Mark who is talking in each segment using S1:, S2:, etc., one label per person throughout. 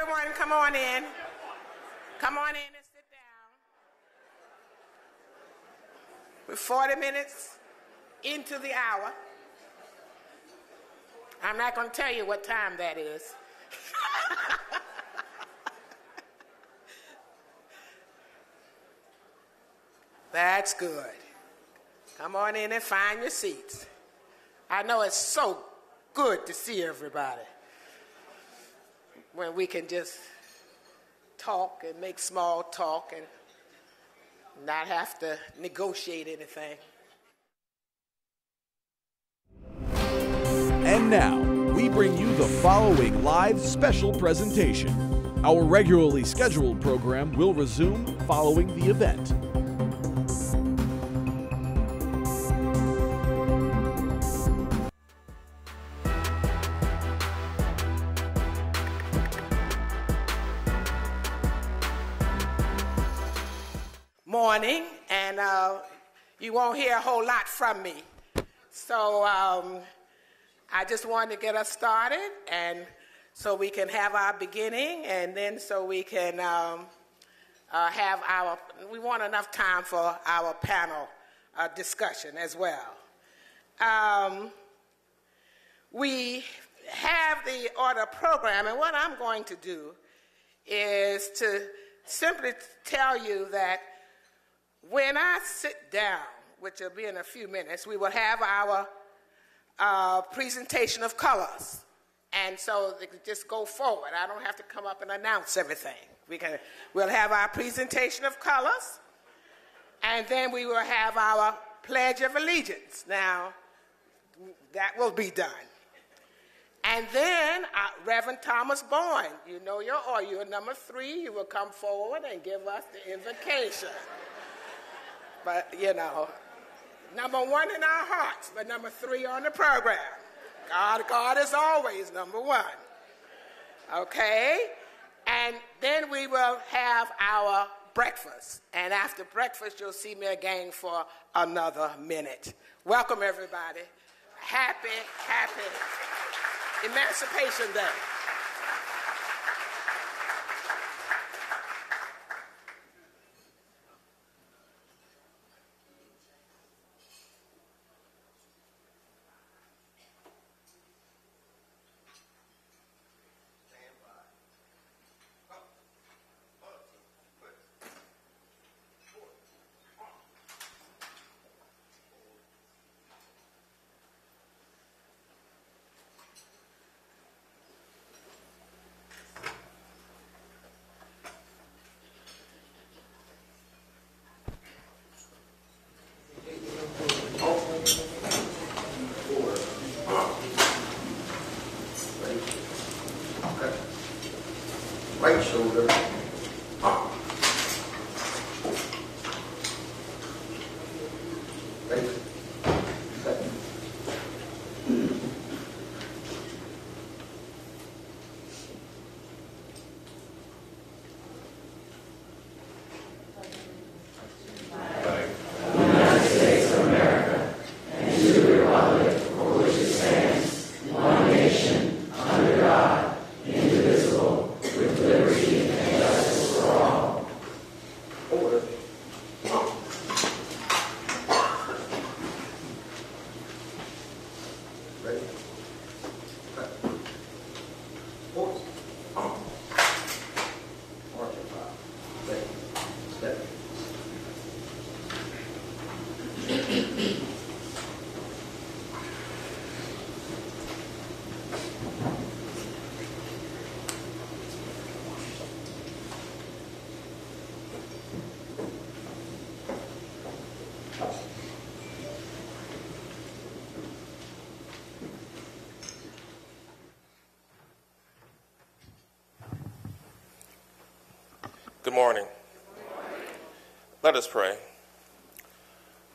S1: everyone, come on in. Come on in and sit down. We're 40 minutes into the hour. I'm not going to tell you what time that is. That's good. Come on in and find your seats. I know it's so good to see everybody when we can just talk and make small talk and not have to negotiate anything.
S2: And now, we bring you the following live special presentation. Our regularly scheduled program will resume following the event.
S1: Morning, and you won't hear a whole lot from me. So I just wanted to get us started, and so we can have our beginning, and then so we can we want enough time for our panel discussion as well. We have the order program, and what I'm going to do is to simply tell you that when I sit down, which will be in a few minutes, we will have our presentation of colors. And so they can just go forward. I don't have to come up and announce everything. We'll have our presentation of colors, and then we will have our Pledge of Allegiance. Now, that will be done. And then Reverend Thomas Boyne, you know you're number 3. You will come forward and give us the invocation. But, you know, number 1 in our hearts, but number 3 on the program. God is always number 1. Okay? And then we will have our breakfast. And after breakfast, you'll see me again for another minute. Welcome, everybody. Happy Emancipation Day.
S3: Right shoulder up. Right. Set.
S4: United States of America, and to the republic for which it stands, one nation, under God, indivisible, with liberty and justice for all.
S3: Order. Ready? Cut. Horse. March and file. Ready. Step.
S5: Good morning. Let us pray.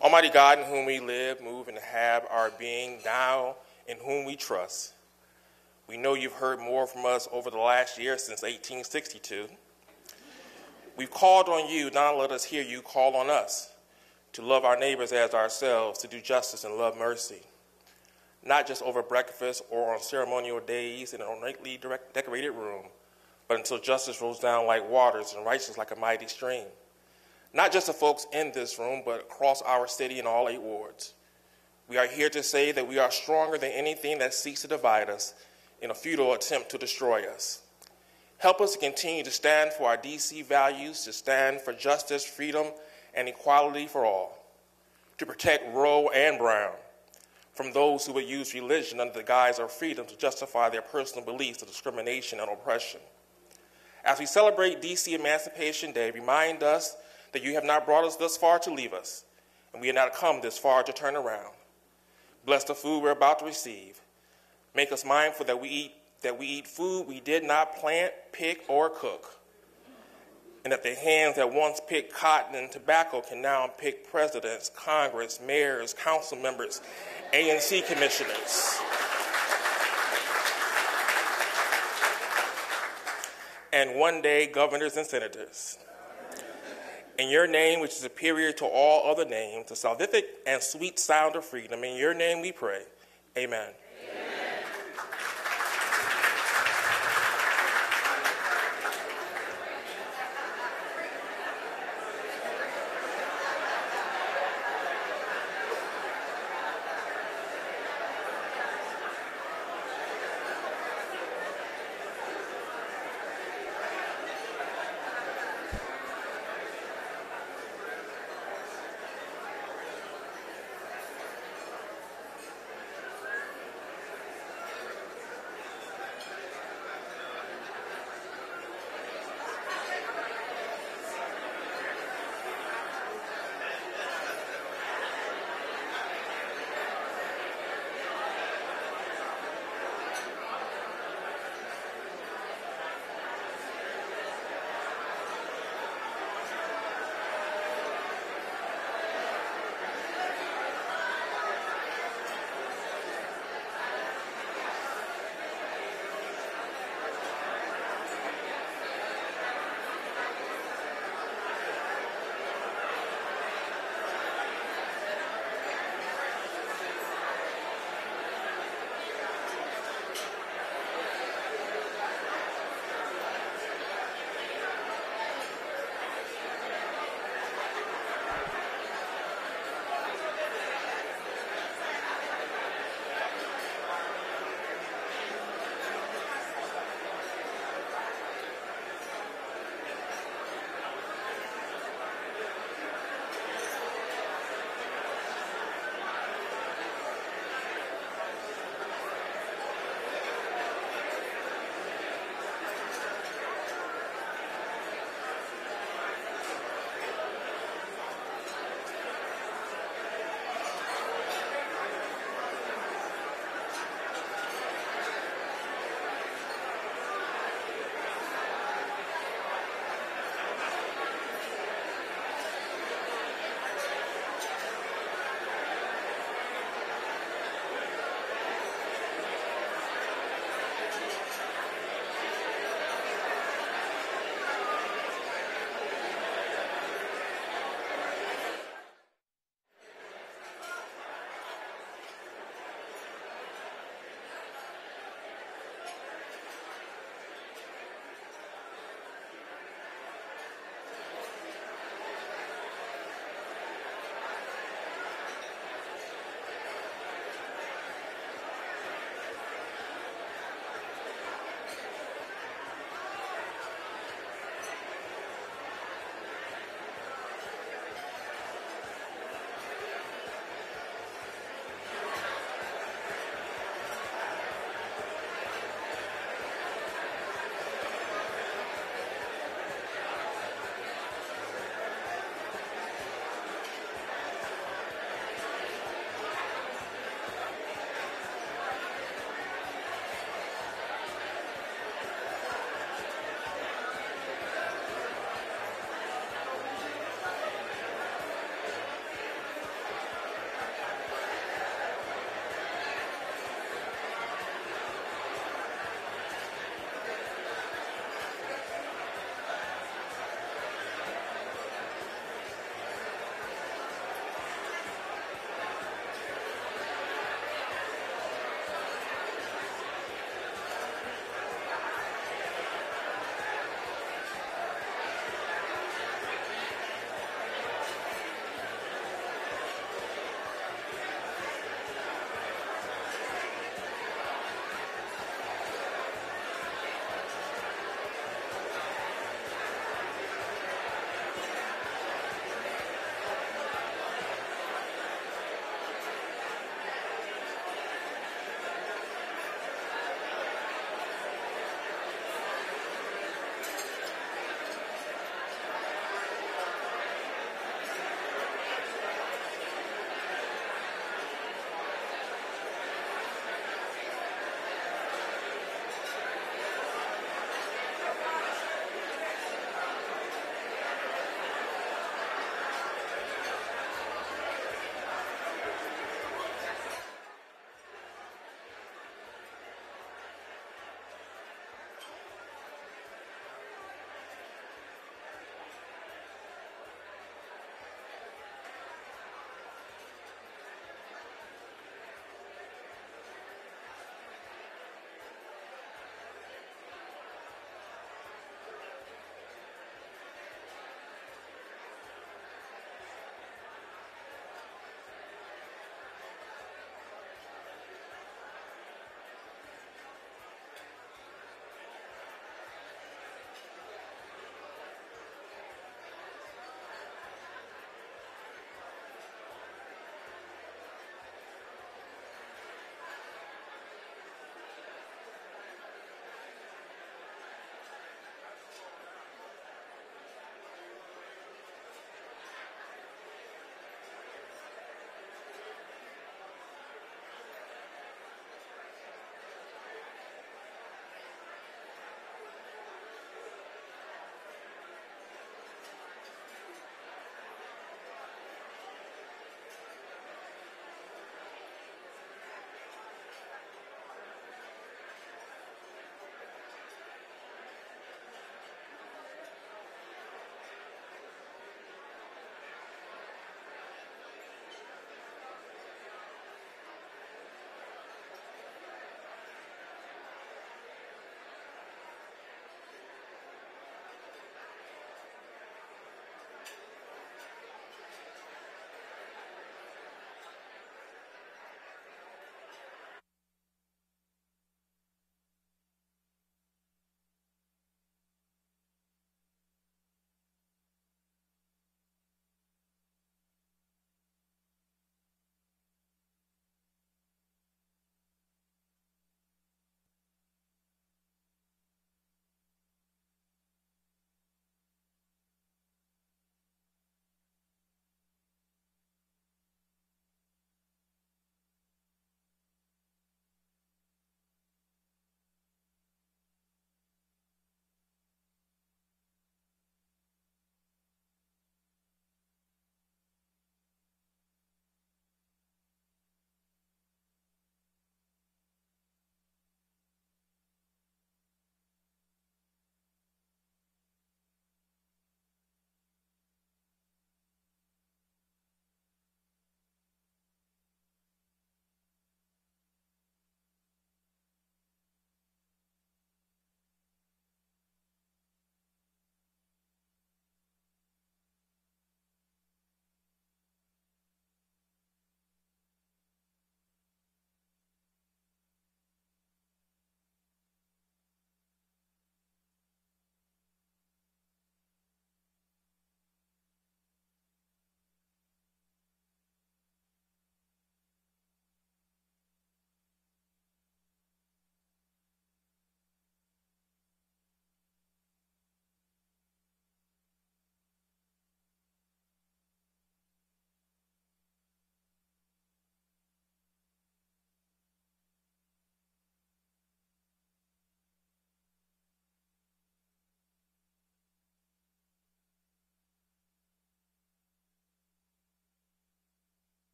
S5: Almighty God, in whom we live, move, and have our being, now in whom we trust. We know you've heard more from us over the last year since 1862. We've called on you, now let us hear you call on us to love our neighbors as ourselves, to do justice and love mercy, not just over breakfast or on ceremonial days in an ornately decorated room, but until justice rolls down like waters and righteousness like a mighty stream. Not just the folks in this room, but across our city in all 8 wards. We are here to say that we are stronger than anything that seeks to divide us in a futile attempt to destroy us. Help us to continue to stand for our DC values, to stand for justice, freedom, and equality for all, to protect Roe and Brown from those who would use religion under the guise of freedom to justify their personal beliefs of discrimination and oppression. As we celebrate DC Emancipation Day, remind us that you have not brought us thus far to leave us, and we have not come this far to turn around. Bless the food we're about to receive. Make us mindful that we eat food we did not plant, pick, or cook, and that the hands that once picked cotton and tobacco can now pick presidents, Congress, mayors, council members, ANC commissioners, and one day governors and senators. In your name, which is superior to all other names, the salvific and sweet sound of freedom, in your name we pray. Amen.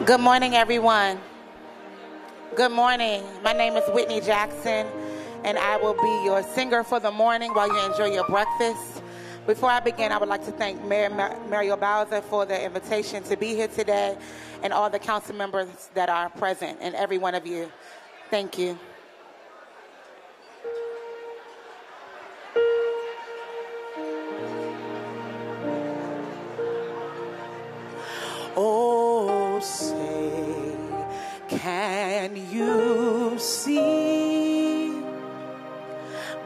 S6: Good morning, everyone. Good morning. My name is Whitney Jackson, and I will be your singer for the morning while you enjoy your breakfast. Before I begin, I would like to thank Mario Bowser for the invitation to be here today, and all the council members that are present, and every one of you. Thank you. Oh, say, can you see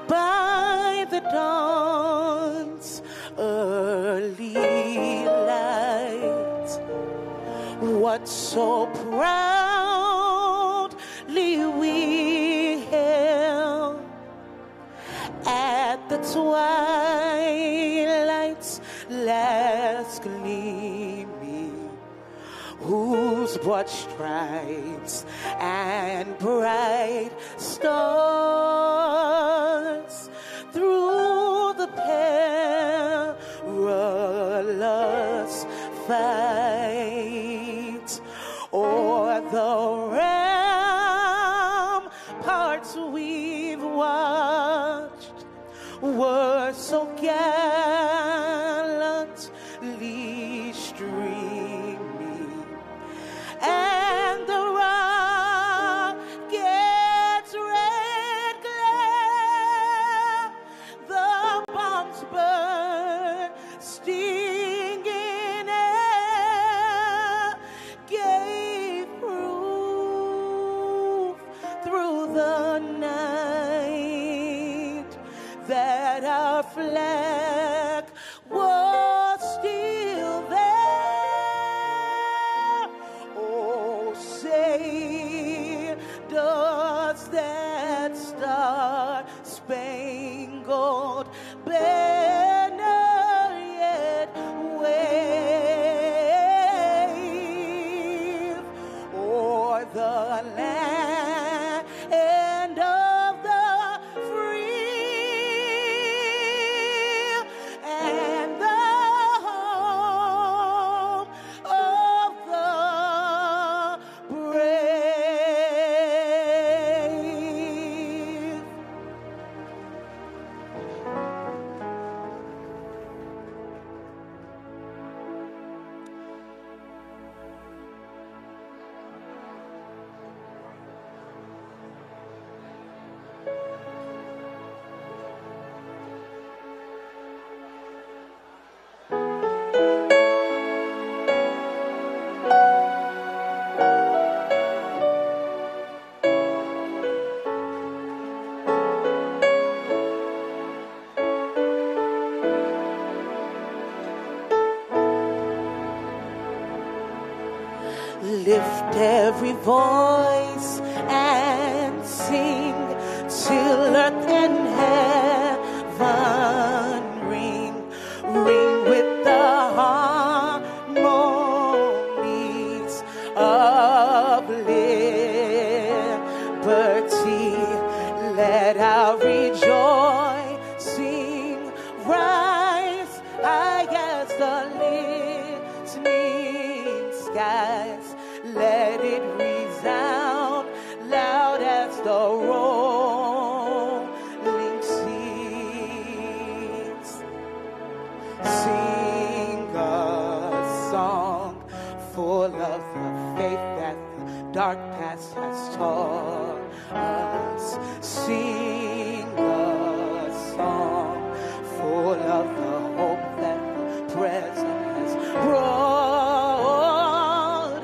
S6: by the dawn's early light what so proudly we hailed at the twilight's last gleaming, whose broad stripes and bright stars through the perilous fight o'er the ramparts we've watched were so gallantly streaming, and the rocket's red glare, the bombs bursting in air, gave proof through the night that our flag was still there. Oh, say, does that star-spangled banner yet wave o'er the land of the free and the home of the brave? Lift every voice and sing till earth and heaven ring, ring with the harmonies of liberty. Let our rejoicing rise high as the listening skies. Let it resound loud as the rolling seas. Sing a song full of the faith that the dark past has taught us. Sing a song full of the hope that the present has brought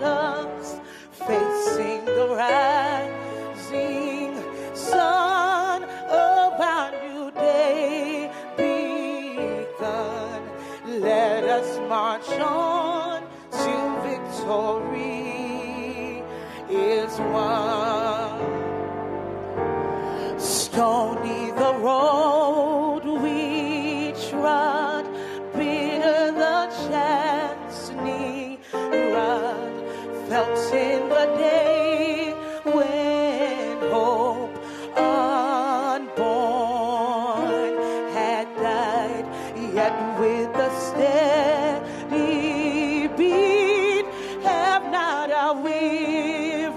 S6: us. Facing the rising sun of our new day begun. Let us march on till victory is won. Stony the road we trod, bitter the chastening rod, felt in the day when hope unborn had died, yet with a steady beat have not our our weary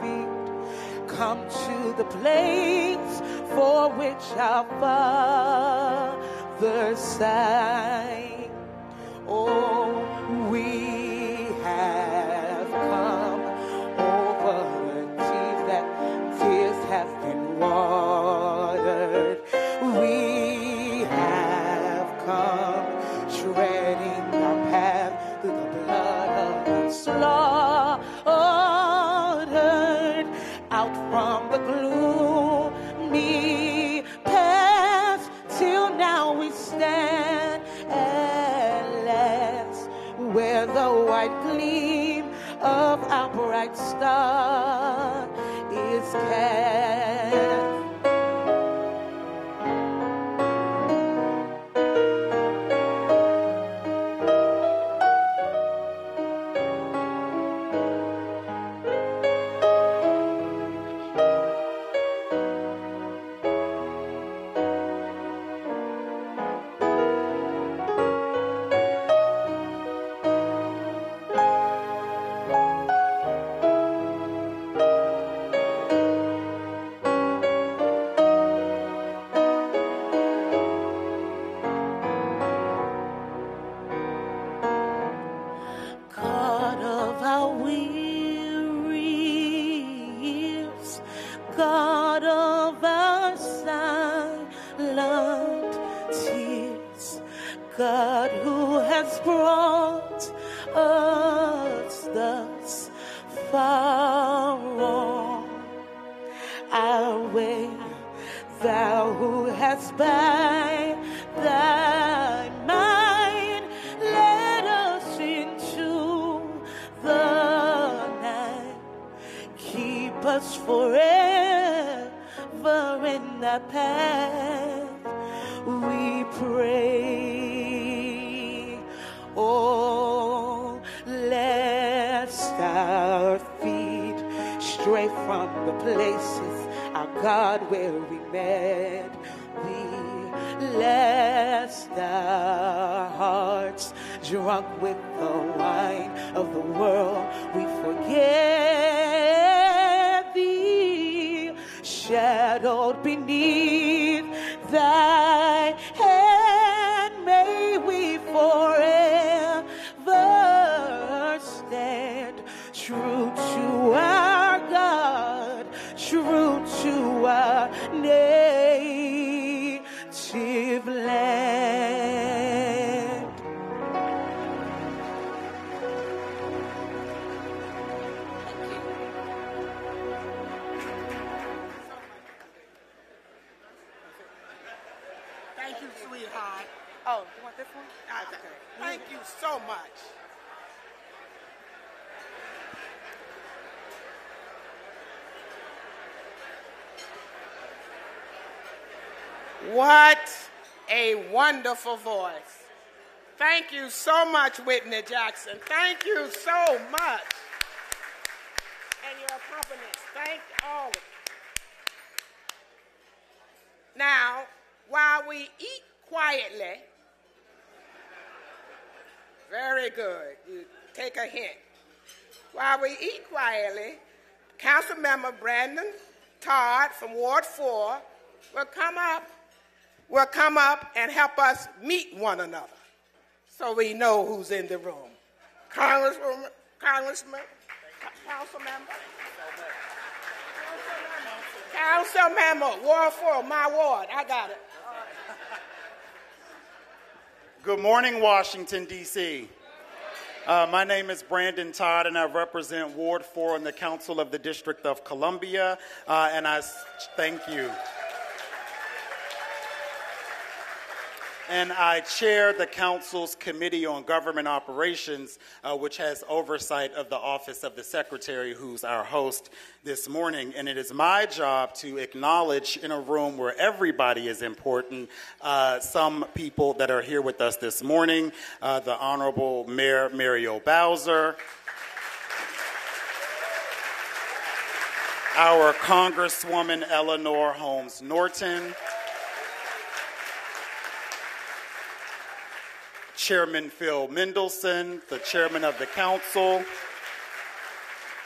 S6: feet come to the place for which our fathers sang. Oh, we have come over the seas that tears have been watered. We have come treading our path through the blood of the slaughtered, out from the gloomy past till now we stand at last where the white gleam of our bright star is cast. God of our weary years, God of our silent tears, God who has brought us thus far on our way, thou who hast by thy might led us into the night, keep us forever in the path we pray. Oh, lest our feet stray from the places, our God, where we met thee, lest our hearts, drunk with the wine of the world, we forget thee, shadowed beneath thy hand, may we forever stand true to our God, true to our native land.
S1: Thank you, sweetheart.
S6: Oh, you want this one?
S1: Okay. Thank you so much. What a wonderful voice. Thank you so much, Whitney Jackson. Thank you so much. And your accompanist. Thank all of you. Now, while we eat quietly, very good. You take a hint. While we eat quietly, Councilmember Brandon Todd from Ward 4 will come up and help us meet one another so we know who's in the room. Councilmember, Ward 4, my ward. I got it.
S7: Good morning, Washington, D.C. My name is Brandon Todd, and I represent Ward 4 in the Council of the District of Columbia, and I thank you. And I chair the Council's Committee on Government Operations, which has oversight of the Office of the Secretary, who's our host this morning. And it is my job to acknowledge in a room where everybody is important, some people that are here with us this morning, the Honorable Mayor Muriel Bowser, our Congresswoman Eleanor Holmes Norton, Chairman Phil Mendelson, the Chairman of the Council,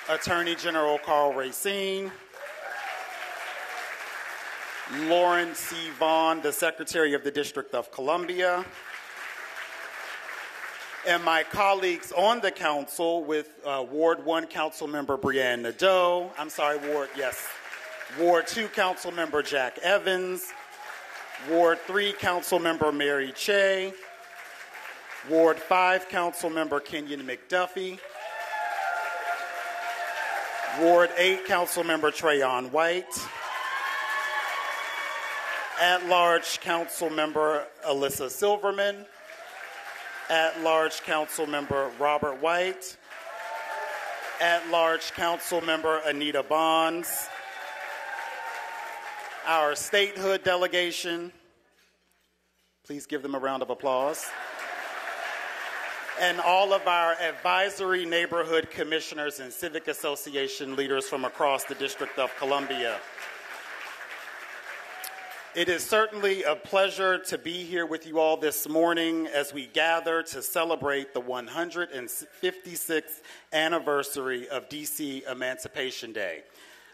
S7: Attorney General Carl Racine, Lauren C. Vaughn, the Secretary of the District of Columbia, and my colleagues on the council with Ward 1 Councilmember Brianne Nadeau, Ward 2 Councilmember Jack Evans, Ward 3 Councilmember Mary Che, Ward 5 Councilmember Kenyon McDuffie, Ward 8 Councilmember Trayon White, At-Large Councilmember Alyssa Silverman, At-Large Councilmember Robert White, At-Large Councilmember Anita Bonds, our statehood delegation, please give them a round of applause, and all of our advisory neighborhood commissioners and civic association leaders from across the District of Columbia. It is certainly a pleasure to be here with you all this morning as we gather to celebrate the 156th anniversary of D.C. Emancipation Day,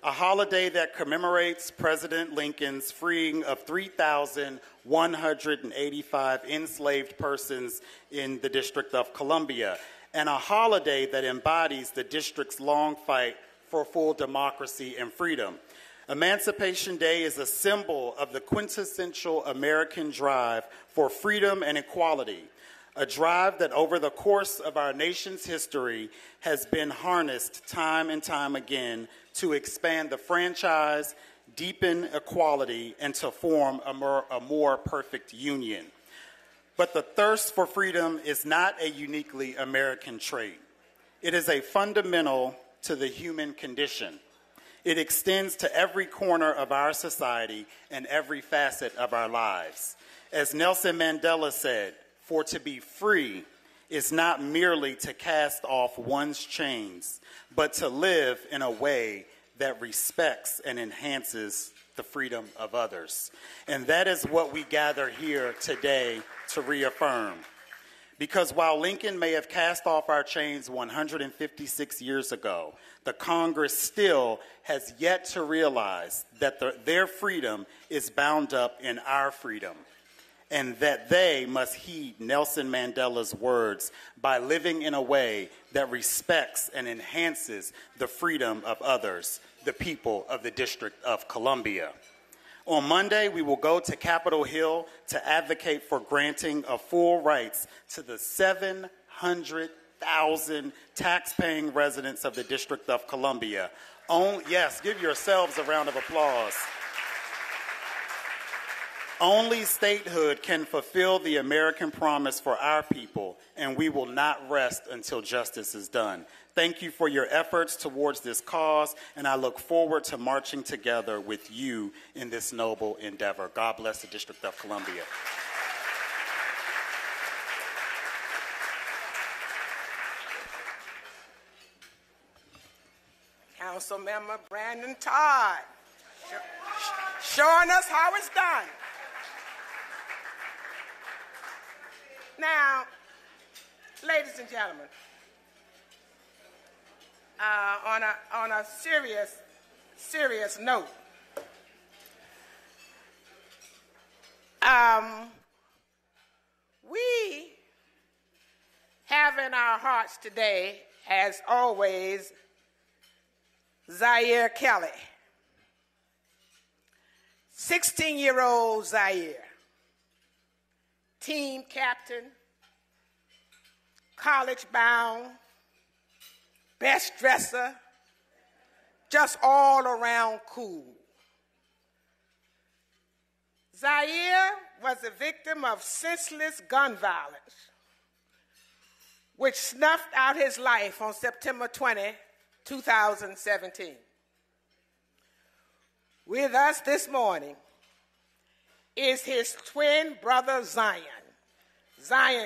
S7: a holiday that commemorates President Lincoln's freeing of 3,185 enslaved persons in the District of Columbia, and a holiday that embodies the district's long fight for full democracy and freedom. Emancipation Day is a symbol of the quintessential American drive for freedom and equality, a drive that over the course of our nation's history has been harnessed time and time again to expand the franchise, deepen equality, and to form a more perfect union. But the thirst for freedom is not a uniquely American trait. It is a fundamental to the human condition. It extends to every corner of our society and every facet of our lives. As Nelson Mandela said, "For to be free is not merely to cast off one's chains, but to live in a way that respects and enhances the freedom of others." And that is what we gather here today to reaffirm. Because while Lincoln may have cast off our chains 156 years ago, the Congress still has yet to realize that their freedom is bound up in our freedom, and that they must heed Nelson Mandela's words by living in a way that respects and enhances the freedom of others, the people of the District of Columbia. On Monday, we will go to Capitol Hill to advocate for granting of full rights to the 700,000 tax-paying residents of the District of Columbia. Yes, give yourselves a round of applause. Only statehood can fulfill the American promise for our people, and we will not rest until justice is done. Thank you for your efforts towards this cause, and I look forward to marching together with you in this noble endeavor. God bless the District of Columbia.
S1: Councilmember Brandon Todd, showing us how it's done. Now, ladies and gentlemen, on a serious note, we have in our hearts today, as always, Zaire Kelly, 16-year-old Zaire, team captain, college-bound, best dresser, just all around cool. Zaire was a victim of senseless gun violence, which snuffed out his life on September 20, 2017. With us this morning is his twin brother Zion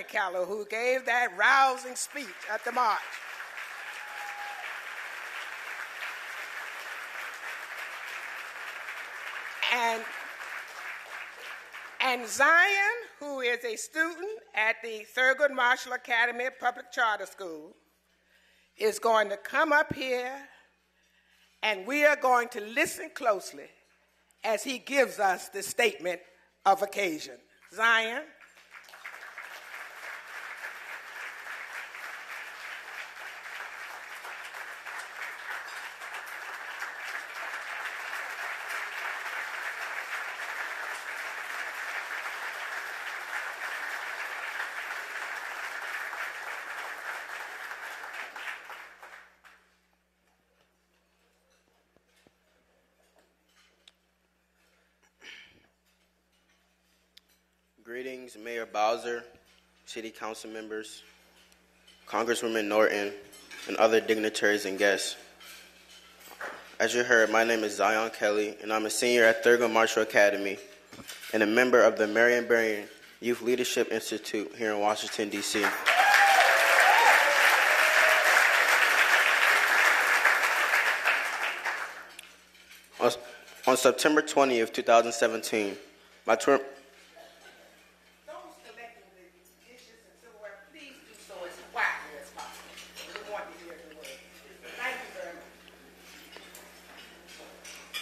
S1: Kelly, who gave that rousing speech at the march. And Zion, who is a student at the Thurgood Marshall Academy Public Charter School, is going to come up here And we are going to listen closely as he gives us the statement of occasion. Zion.
S8: Greetings, Mayor Bowser, City Council members, Congresswoman Norton, and other dignitaries and guests. As you heard, my name is Zion Kelly, and I'm a senior at Thurgood Marshall Academy and a member of the Marion Barry Youth Leadership Institute here in Washington, D.C. On September 20th, 2017, my term...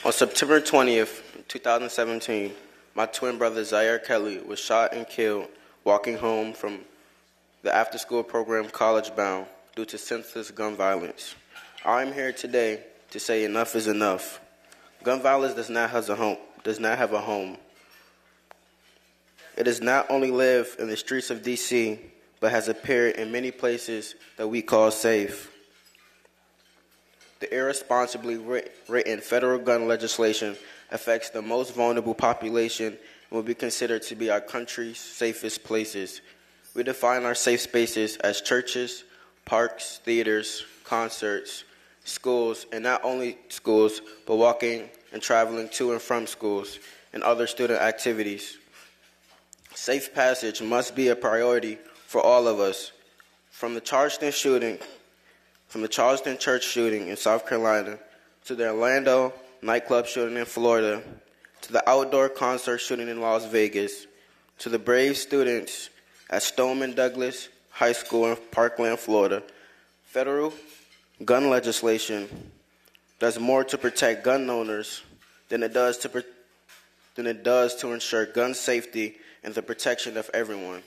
S8: On September 20th, 2017, my twin brother Zaire Kelly was shot and killed walking home from the after-school program College Bound due to senseless gun violence. I'm here today to say enough is enough. Gun violence does not have a home. It does not only live in the streets of D.C., but has appeared in many places that we call safe. The irresponsibly written federal gun legislation affects the most vulnerable population and will be considered to be our country's safest places. We define our safe spaces as churches, parks, theaters, concerts, schools, and not only schools, but walking and traveling to and from schools and other student activities. Safe passage must be a priority for all of us. From the Charleston church shooting in South Carolina, to the Orlando nightclub shooting in Florida, to the outdoor concert shooting in Las Vegas, to the brave students at Stoneman Douglas High School in Parkland, Florida, federal gun legislation does more to protect gun owners than it does to ensure gun safety and the protection of everyone.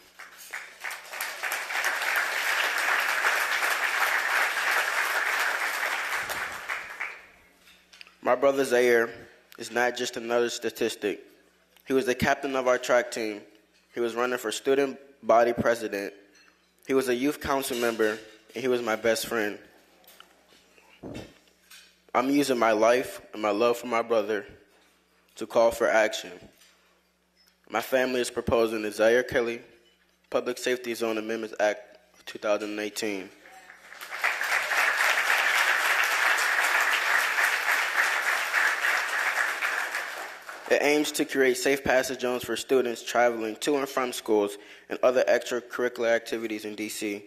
S8: My brother Zaire is not just another statistic. He was the captain of our track team. He was running for student body president. He was a youth council member, and he was my best friend. I'm using my life and my love for my brother to call for action. My family is proposing the Zaire Kelly Public Safety Zone Amendments Act of 2018. It aims to create safe passage zones for students traveling to and from schools and other extracurricular activities in D.C.,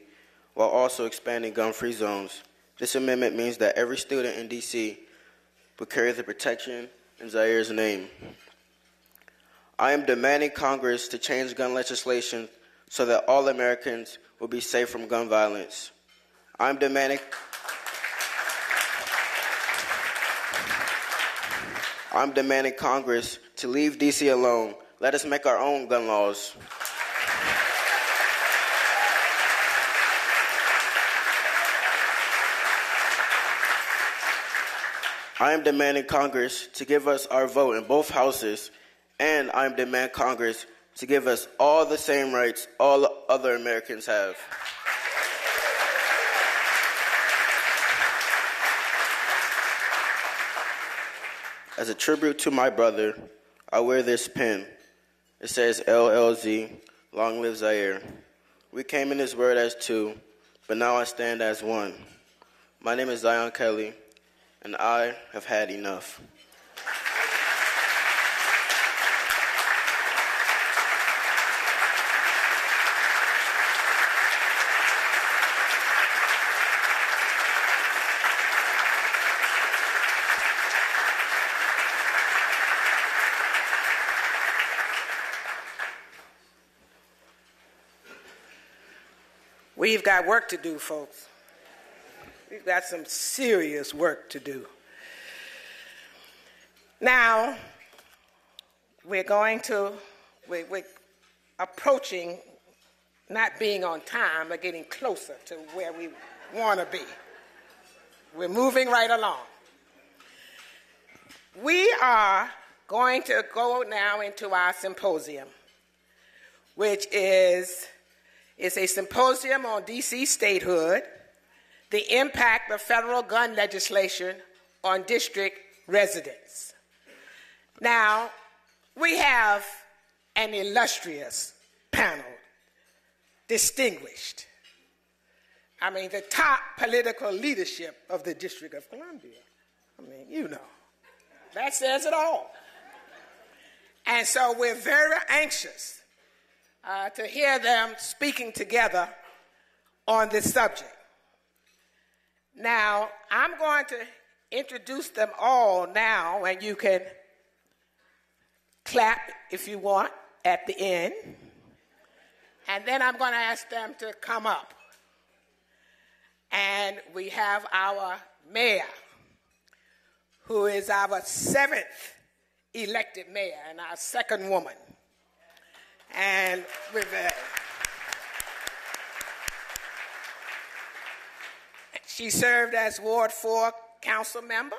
S8: while also expanding gun-free zones. This amendment means that every student in D.C. will carry the protection in Zaire's name. I am demanding Congress to change gun legislation so that all Americans will be safe from gun violence. I'm demanding Congress to leave D.C. alone. Let us make our own gun laws. I am demanding Congress to give us our vote in both houses, and I am demanding Congress to give us all the same rights all other Americans have. As a tribute to my brother, I wear this pin. It says LLZ, long live Zaire. We came in this world as two, but now I stand as one. My name is Zion Kelly, and I have had enough.
S1: We've got work to do, folks. We've got some serious work to do. Now, we're approaching not being on time, but getting closer to where we want to be. We're moving right along. We are going to go now into our symposium, which is a symposium on D.C. statehood, the impact of federal gun legislation on district residents. Now, we have an illustrious panel, distinguished. I mean, the top political leadership of the District of Columbia. I mean, you know, that says it all. And so we're very anxious to hear them speaking together on this subject. Now, I'm going to introduce them all now, and you can clap if you want at the end. And then I'm going to ask them to come up. And we have our mayor, who is our 7th elected mayor and our 2nd woman. And with that, she served as Ward 4 council member,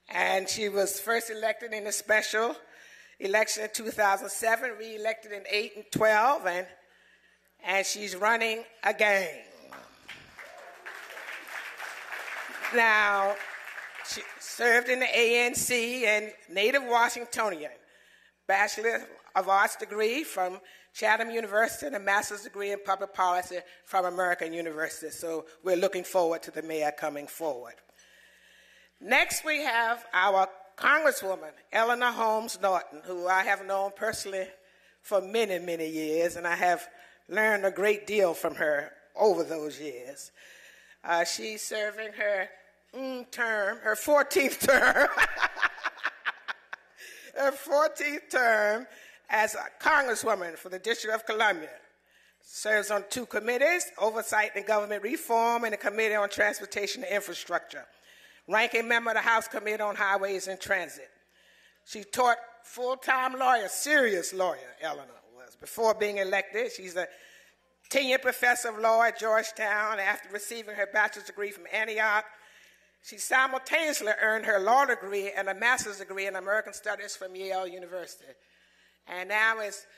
S1: and she was first elected in a special election in 2007, re-elected in 8 and 12, and she's running again. Now, she served in the ANC and native Washingtonian, Bachelor of Arts degree from Chatham University and a master's degree in public policy from American University. So we're looking forward to the mayor coming forward. Next, we have our Congresswoman, Eleanor Holmes Norton, who I have known personally for many, many years, and I have learned a great deal from her over those years. She's serving her term, her 14th term, her 14th term as a Congresswoman for the District of Columbia. Serves on 2 committees, Oversight and Government Reform and the Committee on Transportation and Infrastructure. Ranking member of the House Committee on Highways and Transit. She taught full-time lawyer, serious lawyer, Eleanor was. Before being elected, she's a tenured professor of law at Georgetown. After receiving her bachelor's degree from Antioch, she simultaneously earned her law degree and a master's degree in American Studies from Yale University. And now,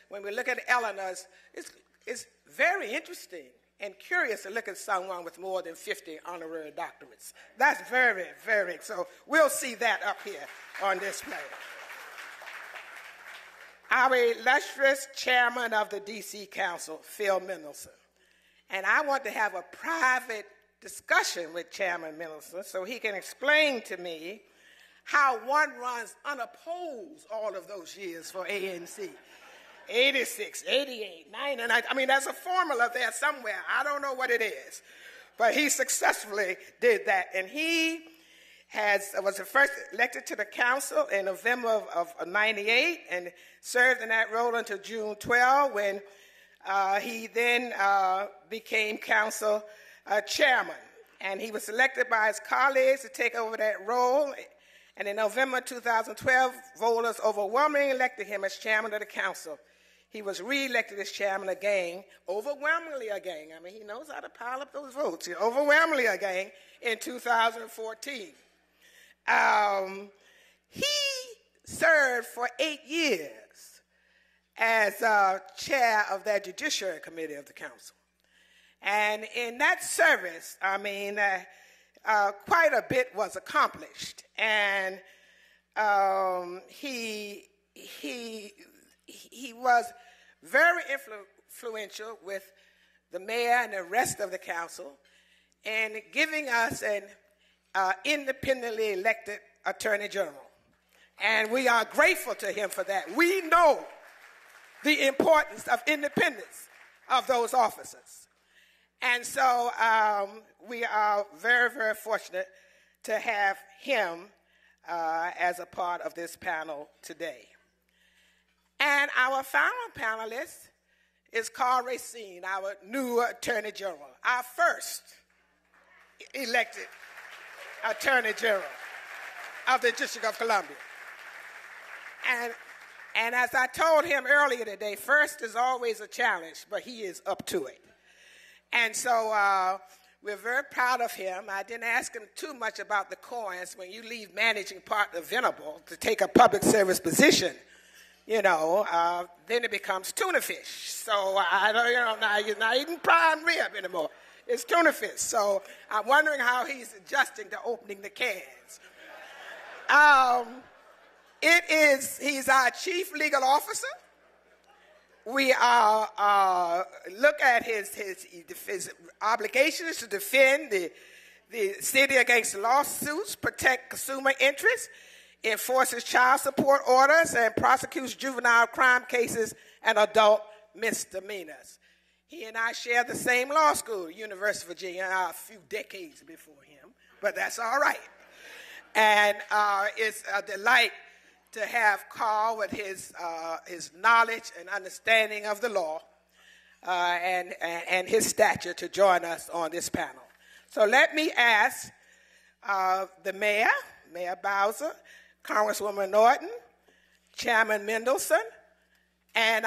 S1: when we look at Eleanor's, it's very interesting and curious to look at someone with more than 50 honorary doctorates. That's very, very, so we'll see that up here on display. Our illustrious chairman of the D.C. Council, Phil Mendelson. And I want to have a private discussion with Chairman Mendelson so he can explain to me how one runs unopposed all of those years for ANC. 86, 88, 99. I mean, there's a formula there somewhere. I don't know what it is. But he successfully did that. And he was first elected to the council in November of 98 and served in that role until June 12 when he then became council chairman. And he was selected by his colleagues to take over that role. And in November 2012, voters overwhelmingly elected him as chairman of the council. He was re-elected as chairman again, overwhelmingly again. I mean, he knows how to pile up those votes. Overwhelmingly again in 2014. He served for 8 years as chair of that Judiciary Committee of the council. And in that service, I mean, quite a bit was accomplished. And he was very influential with the mayor and the rest of the council in giving us an independently elected attorney general. And we are grateful to him for that. We know the importance of independence of those officers. And so we are very, very fortunate to have him as a part of this panel today. And our final panelist is Carl Racine, our new Attorney General, our first elected Attorney General. of the District of Columbia. And as I told him earlier today, first is always a challenge, but he is up to it. And so we're very proud of him. I didn't ask him too much about the coins. When you leave managing partner of Venable to take a public service position, then it becomes tuna fish. So I don't, now you're not eating prime rib anymore. It's tuna fish. So I'm wondering how he's adjusting to opening the cans. He's our chief legal officer. We look at his obligations to defend the city against lawsuits, protect consumer interests, enforces child support orders, and prosecutes juvenile crime cases and adult misdemeanors. He and I share the same law school, University of Virginia, a few decades before him, but that's all right. And it's a delight to have Carl with his knowledge and understanding of the law and his stature to join us on this panel. So let me ask the mayor, Mayor Bowser, Congresswoman Norton, Chairman Mendelson, and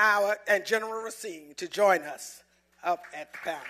S1: General Racine to join us up at the panel.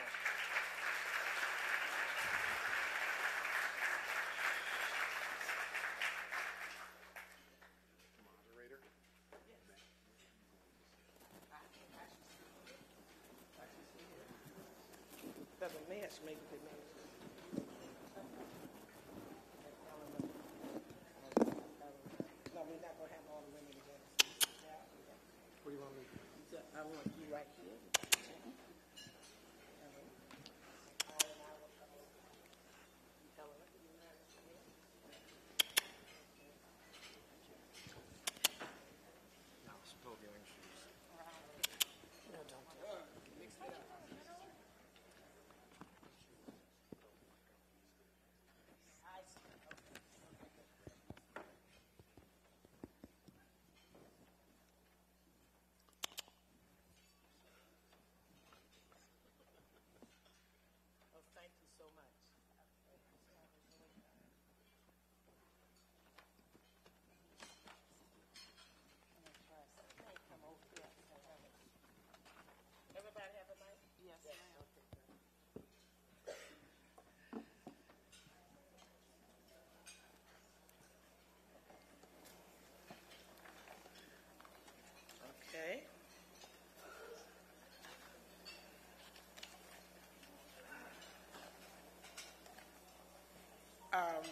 S1: I'm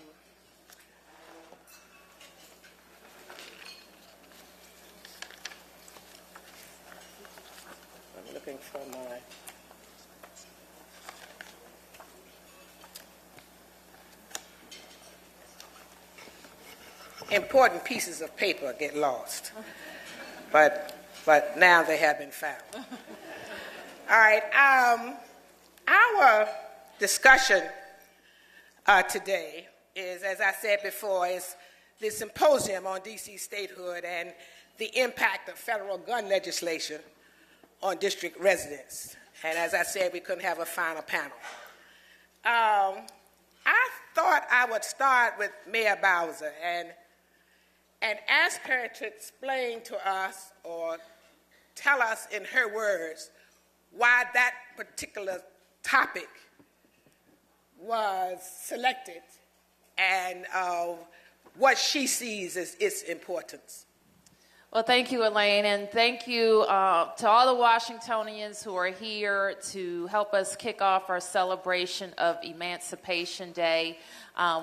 S1: looking for my important pieces of paper get lost, but now they have been found. All right, our discussion today is, as I said before, is the symposium on D.C. statehood and the impact of federal gun legislation on district residents. And as I said, we couldn't have a final panel. I thought I would start with Mayor Bowser and ask her to explain to us or tell us in her words why that particular topic was selected and what she sees as its importance.
S9: Well, thank you, Elaine, and thank you to all the Washingtonians who are here to help us kick off our celebration of Emancipation Day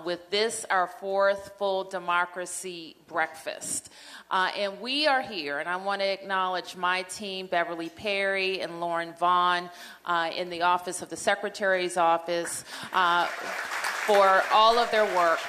S9: with this, our fourth full democracy breakfast. And we are here, and I want to acknowledge my team, Beverly Perry and Lauren Vaughn in the Office of the Secretary's Office for all of their work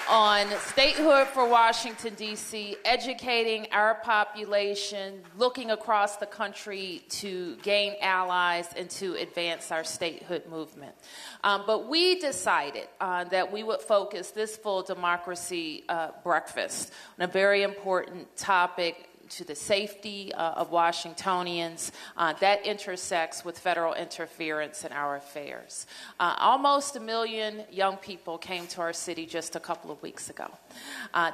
S9: on statehood for Washington, D.C., educating our population, looking across the country to gain allies and to advance our statehood movement. But we decided that we would focus this full democracy breakfast on a very important topic, to the safety of Washingtonians that intersects with federal interference in our affairs. Almost 1 million young people came to our city just a couple of weeks ago.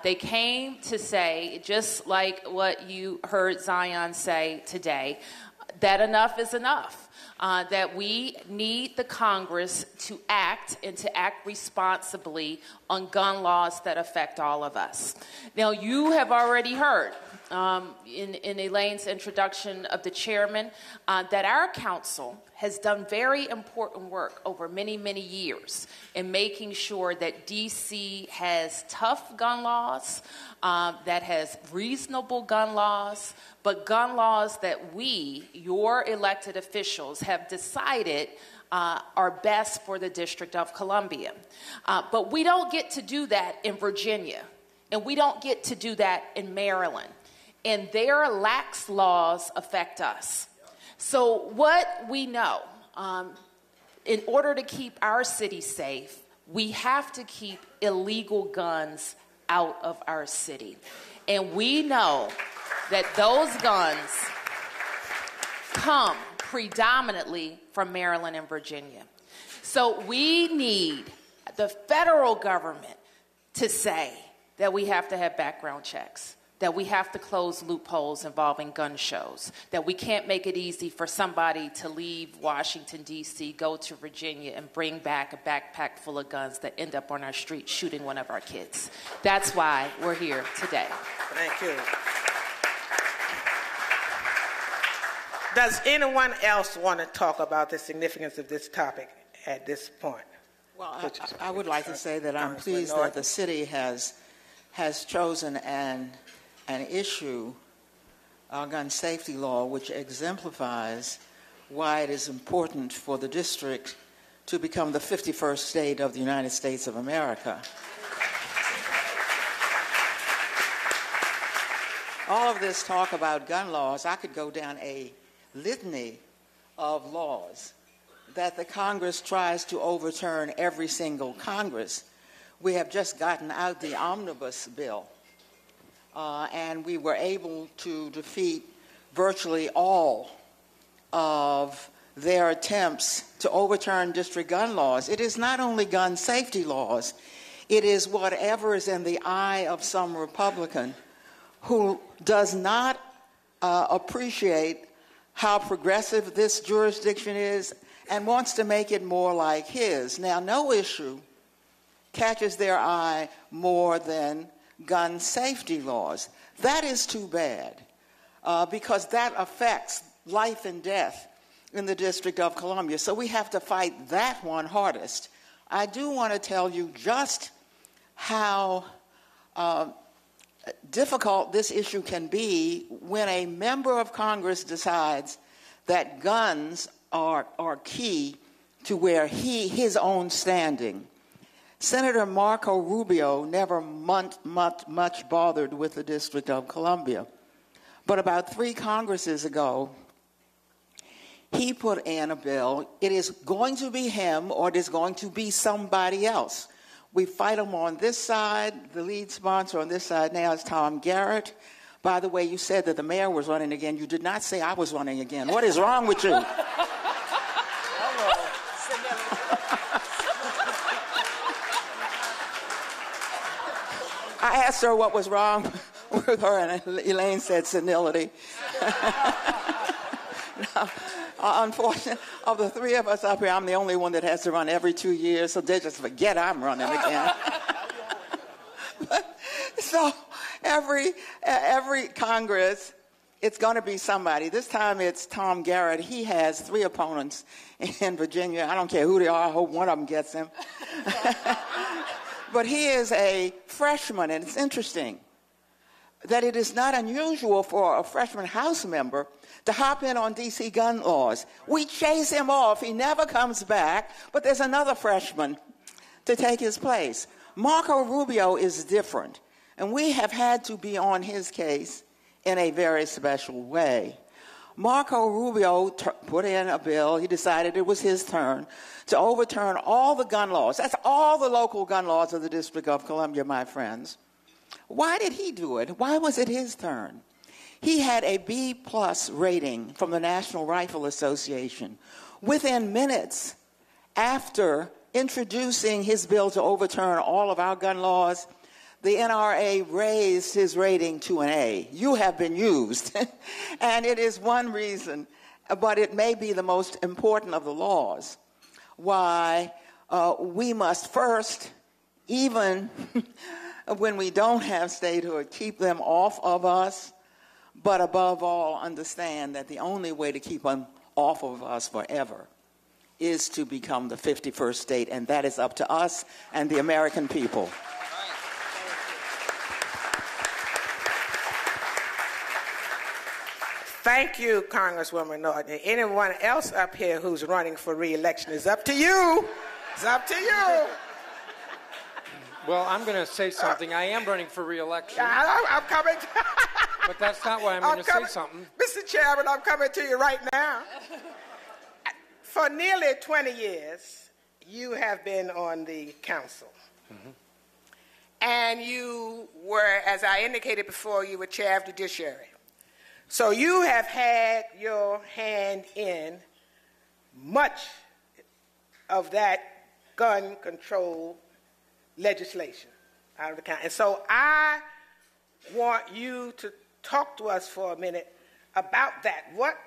S9: They came to say, just like what you heard Zion say today, that enough is enough. That we need the Congress to act and to act responsibly on gun laws that affect all of us. Now, you have already heard in Elaine's introduction of the chairman that our council has done very important work over many, many years in making sure that D.C. has tough gun laws, that has reasonable gun laws, but gun laws that we, your elected officials, have decided are best for the District of Columbia. But we don't get to do that in Virginia, and we don't get to do that in Maryland. And their lax laws affect us. So what we know, in order to keep our city safe, we have to keep illegal guns out of our city. And we know that those guns come predominantly from Maryland and Virginia. So we need the federal government to say that we have to have background checks, that we have to close loopholes involving gun shows, that we can't make it easy for somebody to leave Washington, D.C., go to Virginia, and bring back a backpack full of guns that end up on our street shooting one of our kids. That's why we're here today.
S1: Thank you. Does anyone else want to talk about the significance of this topic at this point?
S10: Well, I would like to say that I'm pleased that the city has chosen an issue, our gun safety law, which exemplifies why it is important for the district to become the 51st state of the United States of America. All of this talk about gun laws, I could go down a litany of laws that the Congress tries to overturn every single Congress. We have just gotten out the omnibus bill, and we were able to defeat virtually all of their attempts to overturn district gun laws. It is not only gun safety laws, it is whatever is in the eye of some Republican who does not appreciate how progressive this jurisdiction is and wants to make it more like his. Now, no issue catches their eye more than gun safety laws. That is too bad, because that affects life and death in the District of Columbia. So we have to fight that one hardest. I do want to tell you just how difficult this issue can be when a member of Congress decides that guns are key to where his own standing. Senator Marco Rubio never much bothered with the District of Columbia. But about 3 Congresses ago, he put in a bill. It is going to be him or it is going to be somebody else. We fight him on this side. The lead sponsor on this side now is Tom Garrett. By the way, you said that the mayor was running again. You did not say I was running again. What is wrong with you? I asked her what was wrong with her, and Elaine said senility. Now, unfortunately, of the 3 of us up here, I'm the only one that has to run every 2 years, so they just forget I'm running again. So every Congress, it's going to be somebody. This time it's Tom Garrett. He has 3 opponents in Virginia. I don't care who they are. I hope one of them gets him. But he is a freshman, and it's interesting that it is not unusual for a freshman House member to hop in on D.C. gun laws. We chase him off. He never comes back, but there's another freshman to take his place. Marco Rubio is different, and we have had to be on his case in a very special way. Marco Rubio put in a bill. He decided it was his turn to overturn all the gun laws. That's all the local gun laws of the District of Columbia, my friends. Why did he do it? Why was it his turn? He had a B+ rating from the National Rifle Association. Within minutes after introducing his bill to overturn all of our gun laws, the NRA raised his rating to an A. You have been used. And it is one reason, but it may be the most important of the laws, why we must first, even when we don't have statehood, keep them off of us, but above all, understand that the only way to keep them off of us forever is to become the 51st state, and that is up to us and the American people.
S1: Thank you, Congresswoman Norton. Anyone else up here who's running for re-election, is up to you. It's up to you.
S11: Well, I'm going to say something. I am running for re-election.
S1: I'm coming.
S11: But that's not why I'm going to say something.
S1: Mr. Chairman, I'm coming to you right now. For nearly 20 years, you have been on the council. Mm-hmm. And you were, as I indicated before, you were chair of the judiciary. So you have had your hand in much of that gun control legislation out of the county. And so I want you to talk to us for a minute about that. What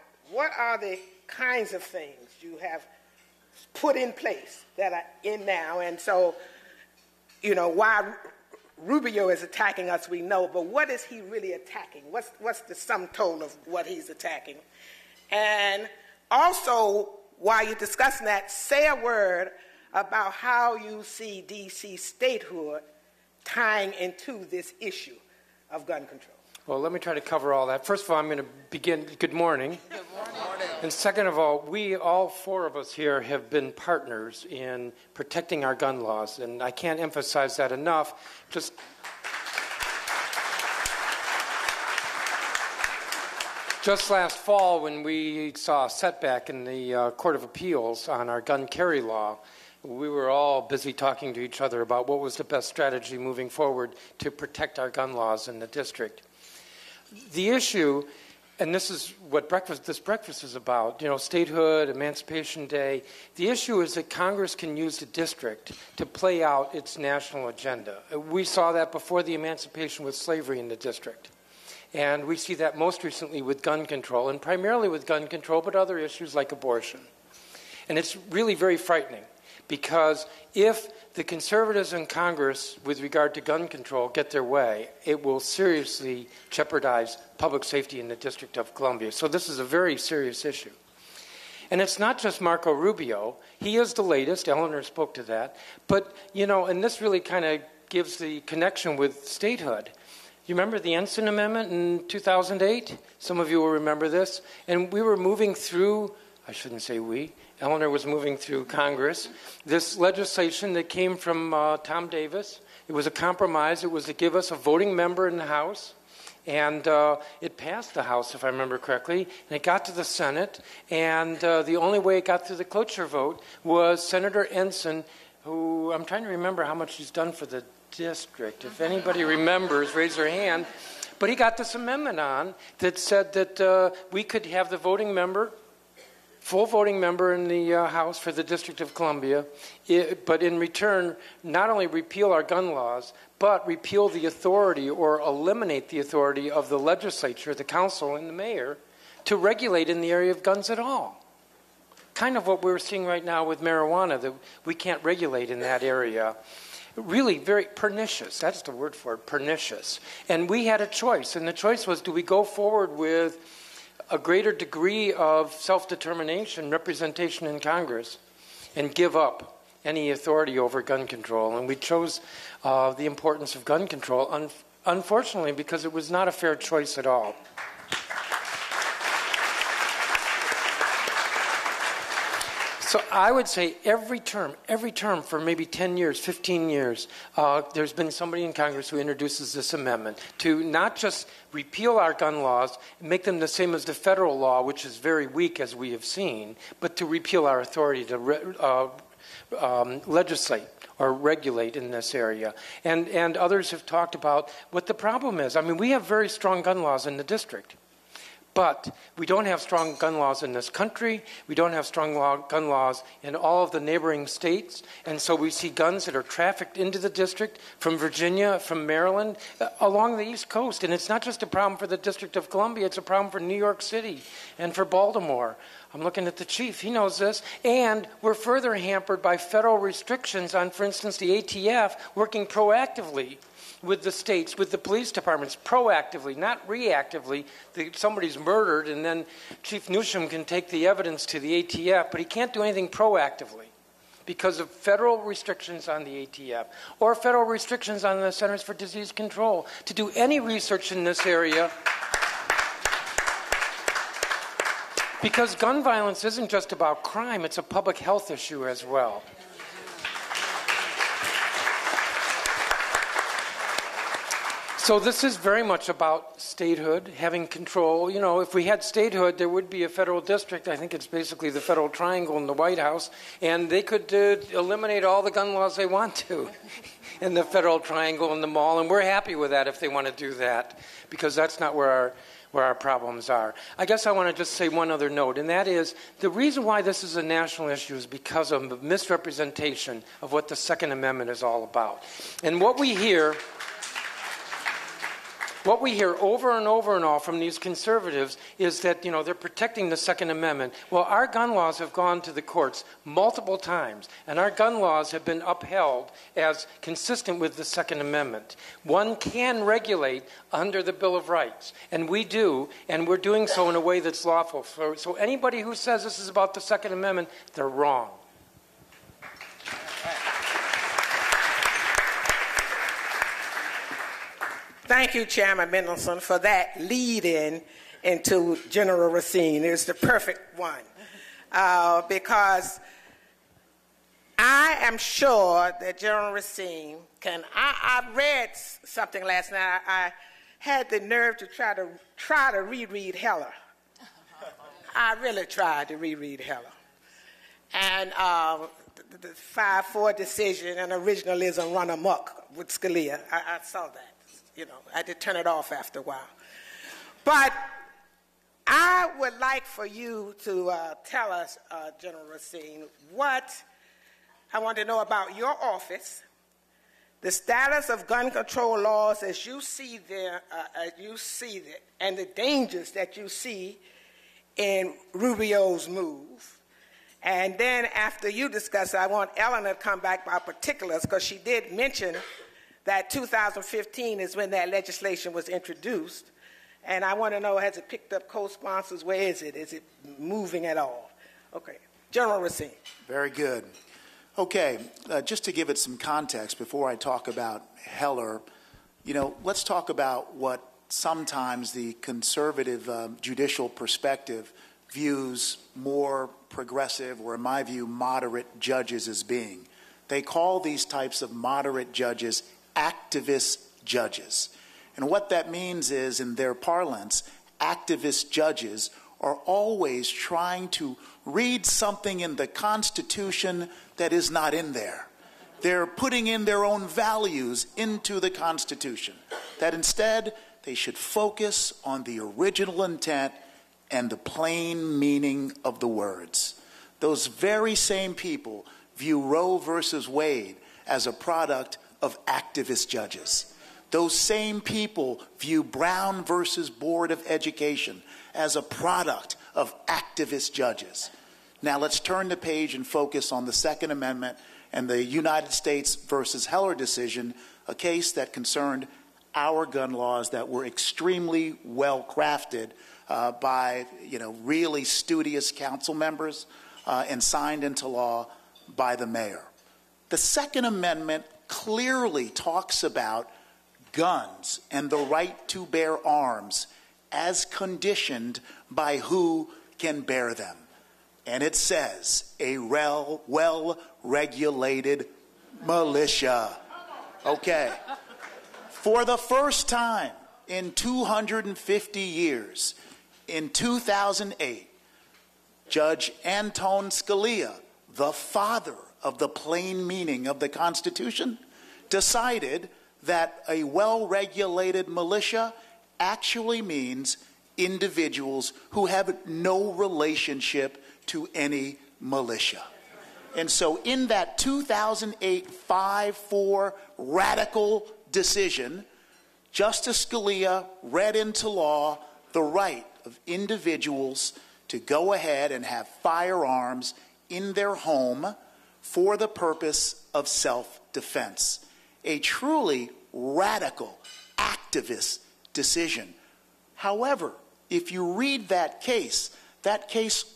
S1: are the kinds of things you have put in place that are in now? And so, you know, why Rubio is attacking us, we know, but what is he really attacking? What's the sum total of what he's attacking? And also, while you're discussing that, say a word about how you see D.C. statehood tying into this issue of gun control.
S11: Well, let me try to cover all that. First of all, I'm going to begin. Good morning.
S1: Good morning.
S11: And second of all, all four of us here have been partners in protecting our gun laws, and I can't emphasize that enough. Just last fall, when we saw a setback in the Court of Appeals on our gun carry law, we were all busy talking to each other about what was the best strategy moving forward to protect our gun laws in the district. The issue, and this is what this breakfast is about, you know, statehood, Emancipation Day. The issue is that Congress can use the district to play out its national agenda. We saw that before the emancipation with slavery in the district. And we see that most recently with gun control, and primarily with gun control, but other issues like abortion. And it's really very frightening, because if the conservatives in Congress with regard to gun control get their way, it will seriously jeopardize public safety in the District of Columbia. So this is a very serious issue. And it's not just Marco Rubio. He is the latest. Eleanor spoke to that. But, you know, and this really kind of gives the connection with statehood. You remember the Ensign Amendment in 2008? Some of you will remember this. And we were moving through, I shouldn't say we, Eleanor was moving through Congress, this legislation that came from Tom Davis. It was a compromise. It was to give us a voting member in the House. And it passed the House, if I remember correctly. And it got to the Senate. And the only way it got through the cloture vote was Senator Ensign, who I'm trying to remember how much he's done for the district. If anybody remembers, raise their hand. But he got this amendment on that said that we could have the voting member, full voting member in the House for the District of Columbia, but in return, not only repeal our gun laws, but repeal the authority or eliminate the authority of the legislature, the council, and the mayor to regulate in the area of guns at all. Kind of what we're seeing right now with marijuana, that we can't regulate in that area. Really very pernicious. That's the word for it, pernicious. And we had a choice, and the choice was, do we go forward with a greater degree of self-determination, representation in Congress, and give up any authority over gun control? And we chose the importance of gun control, unfortunately, because it was not a fair choice at all. So I would say every term for maybe 10 years, 15 years, there's been somebody in Congress who introduces this amendment to not just repeal our gun laws and make them the same as the federal law, which is very weak, as we have seen, but to repeal our authority to legislate or regulate in this area. And others have talked about what the problem is. I mean, we have very strong gun laws in the district. But we don't have strong gun laws in this country. We don't have strong gun laws in all of the neighboring states. And so we see guns that are trafficked into the district from Virginia, from Maryland, along the East Coast. And it's not just a problem for the District of Columbia. It's a problem for New York City and for Baltimore. I'm looking at the chief. He knows this. And we're further hampered by federal restrictions on, for instance, the ATF working proactively with the states, with the police departments, proactively, not reactively. Somebody's murdered, and then Chief Newsham can take the evidence to the ATF, but he can't do anything proactively because of federal restrictions on the ATF or federal restrictions on the Centers for Disease Control to do any research in this area. Because gun violence isn't just about crime, it's a public health issue as well. So this is very much about statehood, having control. You know, if we had statehood, there would be a federal district. I think it's basically the federal triangle in the White House, and they could eliminate all the gun laws they want to in the federal triangle in the mall, and we're happy with that if they want to do that, because that's not where our problems are. I guess I want to just say one other note, and that is the reason why this is a national issue is because of the misrepresentation of what the Second Amendment is all about. And what we hear over and over and all from these conservatives is that, you know, they're protecting the Second Amendment. Well, our gun laws have gone to the courts multiple times, and our gun laws have been upheld as consistent with the Second Amendment. One can regulate under the Bill of Rights, and we do, and we're doing so in a way that's lawful. So anybody who says this is about the Second Amendment, they're wrong.
S1: Thank you, Chairman Mendelson, for that lead-in into General Racine. It's the perfect one. Because I am sure that General Racine can... I read something last night. I had the nerve to try to reread Heller. I really tried to reread Heller. And the 5-4 decision and originalism run amok with Scalia. I saw that. You know, I had to turn it off after a while. But I would like for you to tell us, General Racine, what I want to know about your office, the status of gun control laws as you see them, and the dangers that you see in Rubio's move. And then after you discuss it, I want Ellen to come back by particulars, because she did mention that 2015 is when that legislation was introduced. And I want to know, has it picked up co-sponsors? Where is it? Is it moving at all? Okay. General Racine.
S12: Very good. Okay, just to give it some context before I talk about Heller, you know, let's talk about what sometimes the conservative judicial perspective views more progressive, or in my view, moderate judges as being. They call these types of moderate judges activist judges. And what that means is, in their parlance, activist judges are always trying to read something in the Constitution that is not in there. They're putting in their own values into the Constitution, that instead they should focus on the original intent and the plain meaning of the words. Those very same people view Roe versus Wade as a product of activist judges. Those same people view Brown versus Board of Education as a product of activist judges. Now let's turn the page and focus on the Second Amendment and the United States versus Heller decision, a case that concerned our gun laws that were extremely well crafted by, you know, really studious council members and signed into law by the mayor. The Second Amendment clearly talks about guns and the right to bear arms as conditioned by who can bear them. And it says a well-regulated militia. Okay. For the first time in 250 years, in 2008, Judge Anton Scalia, the father of the plain meaning of the Constitution, decided that a well-regulated militia actually means individuals who have no relationship to any militia. And so in that 2008 5-4 radical decision, Justice Scalia read into law the right of individuals to go ahead and have firearms in their home for the purpose of self-defense. A truly radical, activist decision. However, if you read that case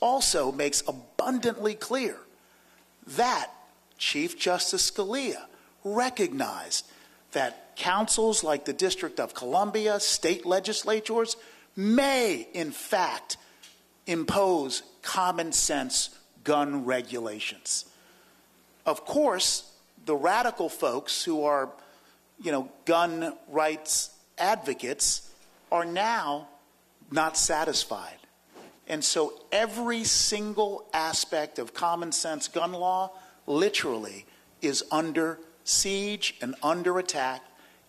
S12: also makes abundantly clear that Chief Justice Scalia recognized that councils like the District of Columbia, state legislatures, may in fact impose common sense gun regulations. Of course, the radical folks who are, gun rights advocates are now not satisfied. And so every single aspect of common sense gun law literally is under siege and under attack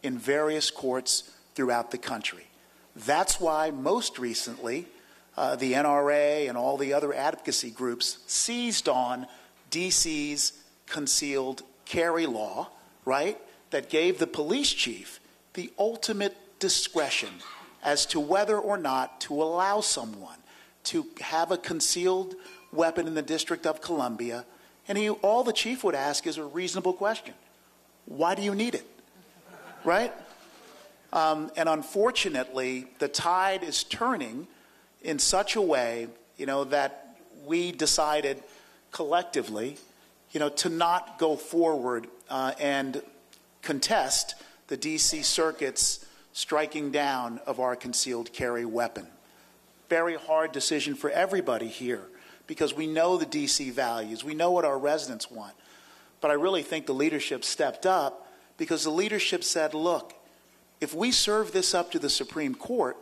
S12: in various courts throughout the country. That's why most recently the NRA and all the other advocacy groups seized on DC's concealed carry law, right, that gave the police chief the ultimate discretion as to whether or not to allow someone to have a concealed weapon in the District of Columbia. And all the chief would ask is a reasonable question. Why do you need it? Right? And unfortunately, the tide is turning in such a way, that we decided collectively, to not go forward and contest the D.C. Circuit's striking down of our concealed carry weapon. Very hard decision for everybody here because we know the D.C. values. We know what our residents want. But I really think the leadership stepped up because the leadership said, look, if we serve this up to the Supreme Court,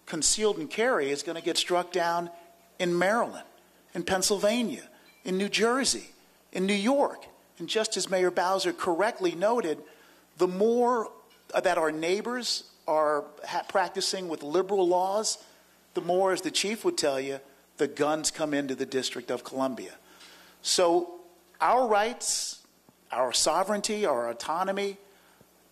S12: concealed and carry is going to get struck down in Maryland, in Pennsylvania, in New Jersey, in New York. And just as Mayor Bowser correctly noted, the more that our neighbors are practicing with liberal laws, the more, as the chief would tell you, the guns come into the District of Columbia. So our rights, our sovereignty, our autonomy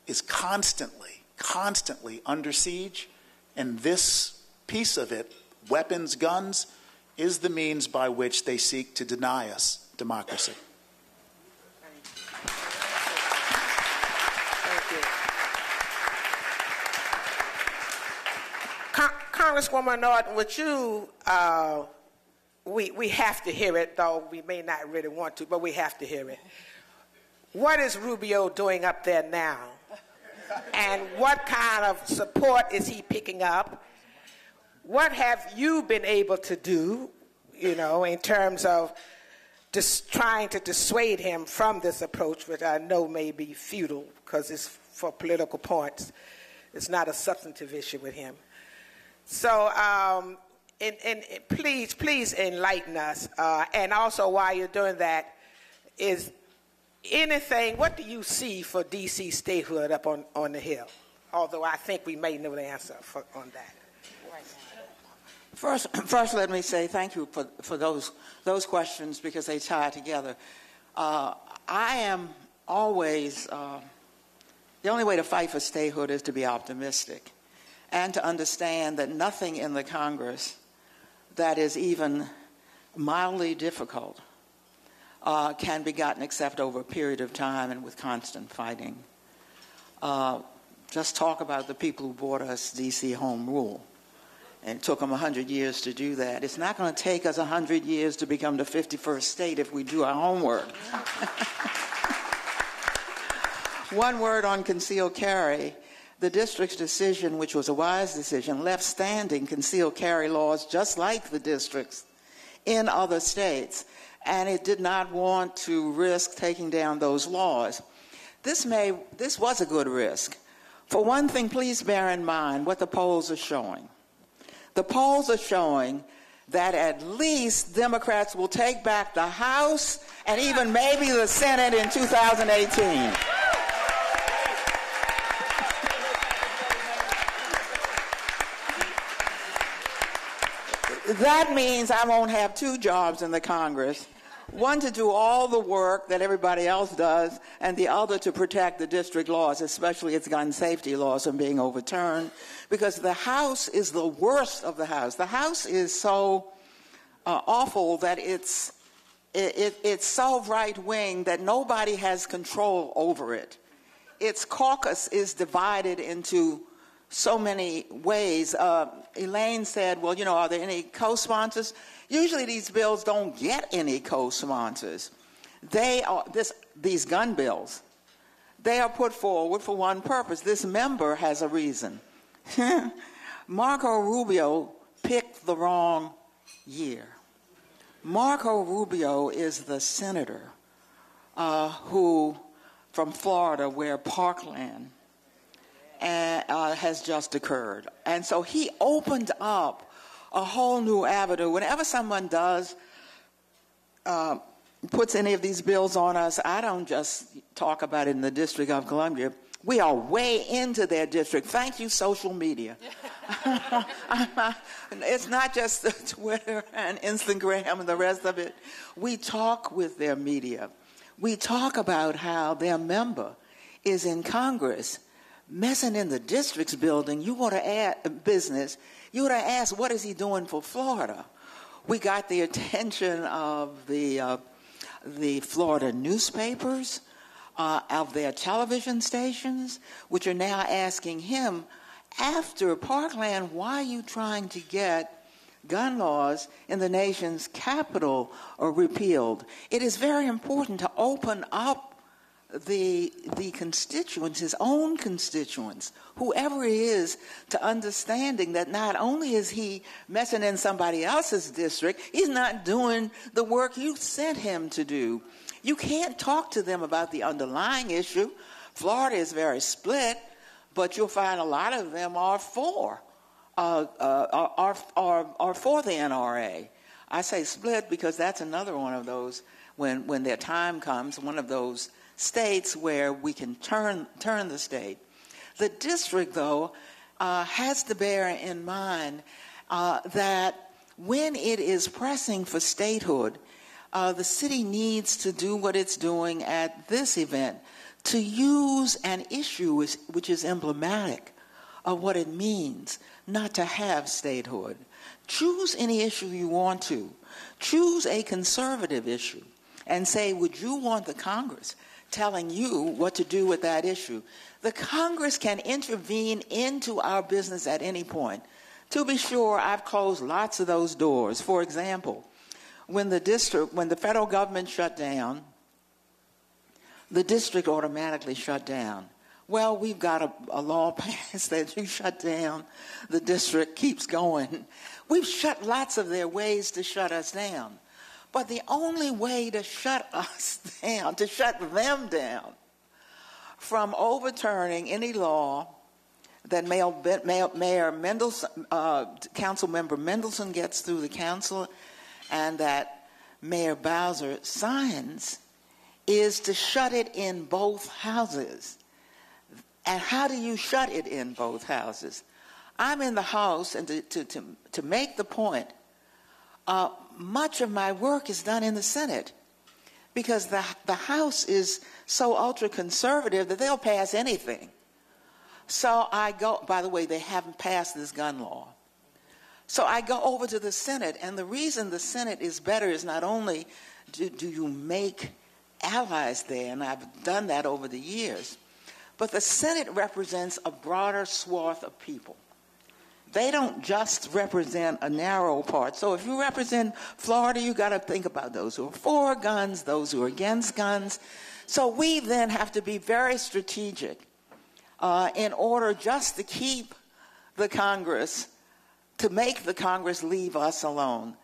S12: is constantly under siege. And this piece of it, weapons, guns, is the means by which they seek to deny us democracy.
S1: Congresswoman Norton, would you, we have to hear it, though we may not really want to, but we have to hear it. What is Rubio doing up there now? And what kind of support is he picking up? What have you been able to do, in terms of just trying to dissuade him from this approach, which I know may be futile because it's for political points. It's not a substantive issue with him. So, and please enlighten us. And also, while you're doing that, is anything, what do you see for D.C. statehood up on the Hill? Although I think we may know the answer on that.
S10: First, let me say thank you for those questions because they tie together. I am always, the only way to fight for statehood is to be optimistic and to understand that nothing in the Congress that is even mildly difficult can be gotten except over a period of time and with constant fighting. Just talk about the people who brought us D.C. Home Rule. And it took them 100 years to do that. It's not going to take us 100 years to become the 51st state if we do our homework. One word on concealed carry. The district's decision, which was a wise decision, left standing concealed carry laws just like the districts in other states. And it did not want to risk taking down those laws. This was a good risk. For one thing, please bear in mind what the polls are showing. The polls are showing that at least Democrats will take back the House and even maybe the Senate in 2018. that means I won't have two jobs in the Congress. One to do all the work that everybody else does, and the other to protect the district laws, especially its gun safety laws, from being overturned, because the House is the worst of the House. The House is so awful that it's so right-wing that nobody has control over it. Its caucus is divided into so many ways. Elaine said, well, are there any co-sponsors? Usually these bills don't get any co-sponsors. These gun bills, they are put forward for one purpose. This member has a reason. Marco Rubio picked the wrong year. Marco Rubio is the senator who, from Florida, where Parkland has just occurred. And so he opened up a whole new avenue. Whenever someone puts any of these bills on us, I don't just talk about it in the District of Columbia. We are way into their district. Thank you, social media. It's not just Twitter and Instagram and the rest of it. We talk with their media. We talk about how their member is in Congress messing in the district's building. You want to add business. You would have asked, what is he doing for Florida? We got the attention of the Florida newspapers, of their television stations, which are now asking him, after Parkland, why are you trying to get gun laws in the nation's capital repealed? It is very important to open up the constituents, his own constituents, whoever he is, to understanding that not only is he messing in somebody else's district, he's not doing the work you sent him to do. You can't talk to them about the underlying issue. Florida is very split, but you'll find a lot of them are for the NRA. I say split because that's another one of those, when their time comes, one of those states where we can turn the state. The district, though, has to bear in mind that when it is pressing for statehood, the city needs to do what it's doing at this event, to use an issue which is emblematic of what it means not to have statehood. Choose any issue you want to. Choose a conservative issue and say, would you want the Congress telling you what to do with that issue? The Congress can intervene into our business at any point. To be sure, I've closed lots of those doors. For example, when the federal government shut down, the district automatically shut down. Well, we've got a law passed that you shut down, the district keeps going. We've shut lots of their ways to shut us down. But the only way to shut us down, to shut them down from overturning any law that Council Member Mendelson gets through the council and that Mayor Bowser signs, is to shut it in both houses. And how do you shut it in both houses? I'm in the House, and to make the point, much of my work is done in the Senate because the House is so ultra-conservative that they'll pass anything. So I go, by the way, they haven't passed this gun law. So I go over to the Senate, and the reason the Senate is better is not only do you make allies there, and I've done that over the years, but the Senate represents a broader swath of people. They don't just represent a narrow part. So if you represent Florida, you got to think about those who are for guns, those who are against guns. So we then have to be very strategic in order just to keep the Congress, to make the Congress leave us alone.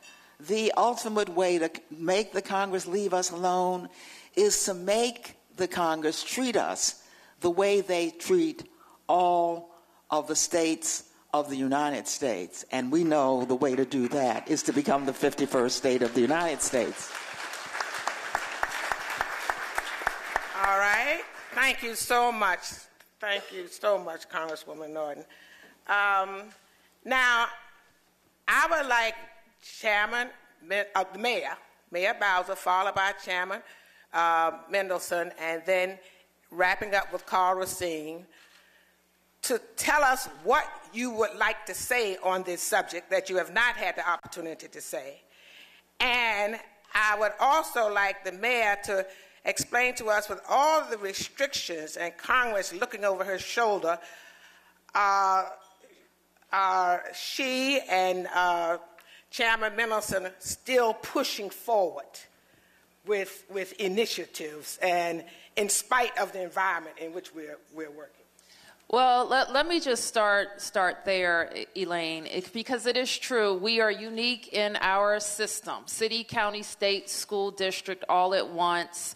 S10: The ultimate way to make the Congress leave us alone is to make the Congress treat us the way they treat all of the states of the United States. And we know the way to do that is to become the 51st state of the United States.
S1: All right. Thank you so much. Thank you so much, Congresswoman Norton. Now, I would like Chairman, the Mayor Bowser, followed by Chairman Mendelson, and then wrapping up with Carl Racine, to tell us what you would like to say on this subject that you have not had the opportunity to say. And I would also like the mayor to explain to us, with all the restrictions and Congress looking over her shoulder, she and Chairman Mendelson still pushing forward with initiatives, and in spite of the environment in which we're working?
S9: Well, let me just start there, Elaine, because it is true. We are unique in our system. City, county, state, school district, all at once,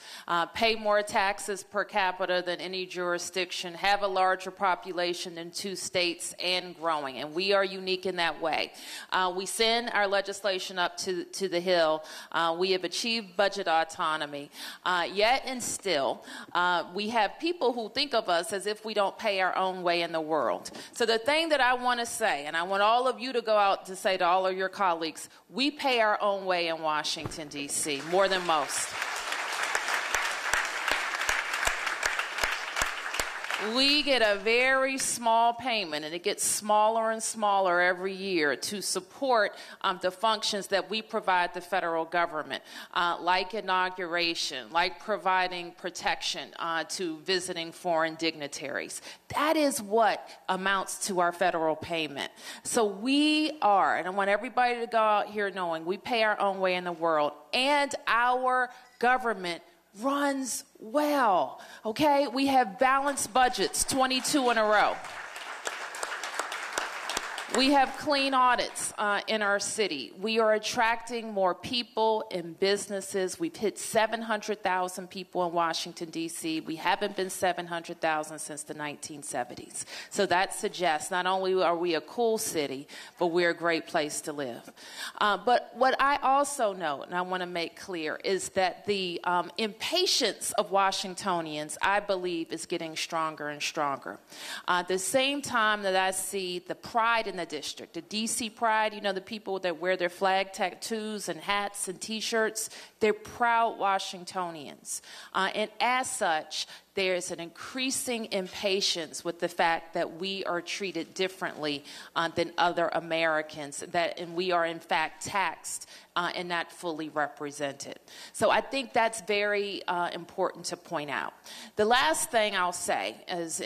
S9: pay more taxes per capita than any jurisdiction, have a larger population than 2 states, and growing. And we are unique in that way. We send our legislation up to the Hill. We have achieved budget autonomy. Yet and still, we have people who think of us as if we don't pay our own way in the world. So the thing that I want to say, and I want all of you to go out to say to all of your colleagues, we pay our own way in Washington, D.C., more than most. We get a very small payment, and it gets smaller and smaller every year, to support the functions that we provide the federal government, like inauguration, like providing protection to visiting foreign dignitaries. That is what amounts to our federal payment. So we are, and I want everybody to go out here knowing, we pay our own way in the world, and our government runs well, okay? We have balanced budgets, 22 in a row. We have clean audits in our city. We are attracting more people and businesses. We've hit 700,000 people in Washington, D.C. We haven't been 700,000 since the 1970s. So that suggests not only are we a cool city, but we're a great place to live. But what I also know, and I want to make clear, is that the impatience of Washingtonians, I believe, is getting stronger and stronger. At the same time that I see the pride in the district, the D.C. pride, you know, the people that wear their flag tattoos and hats and T-shirts, they're proud Washingtonians. And as such, there's an increasing impatience with the fact that we are treated differently than other Americans, and we are in fact taxed and not fully represented. So I think that's very important to point out. The last thing I'll say is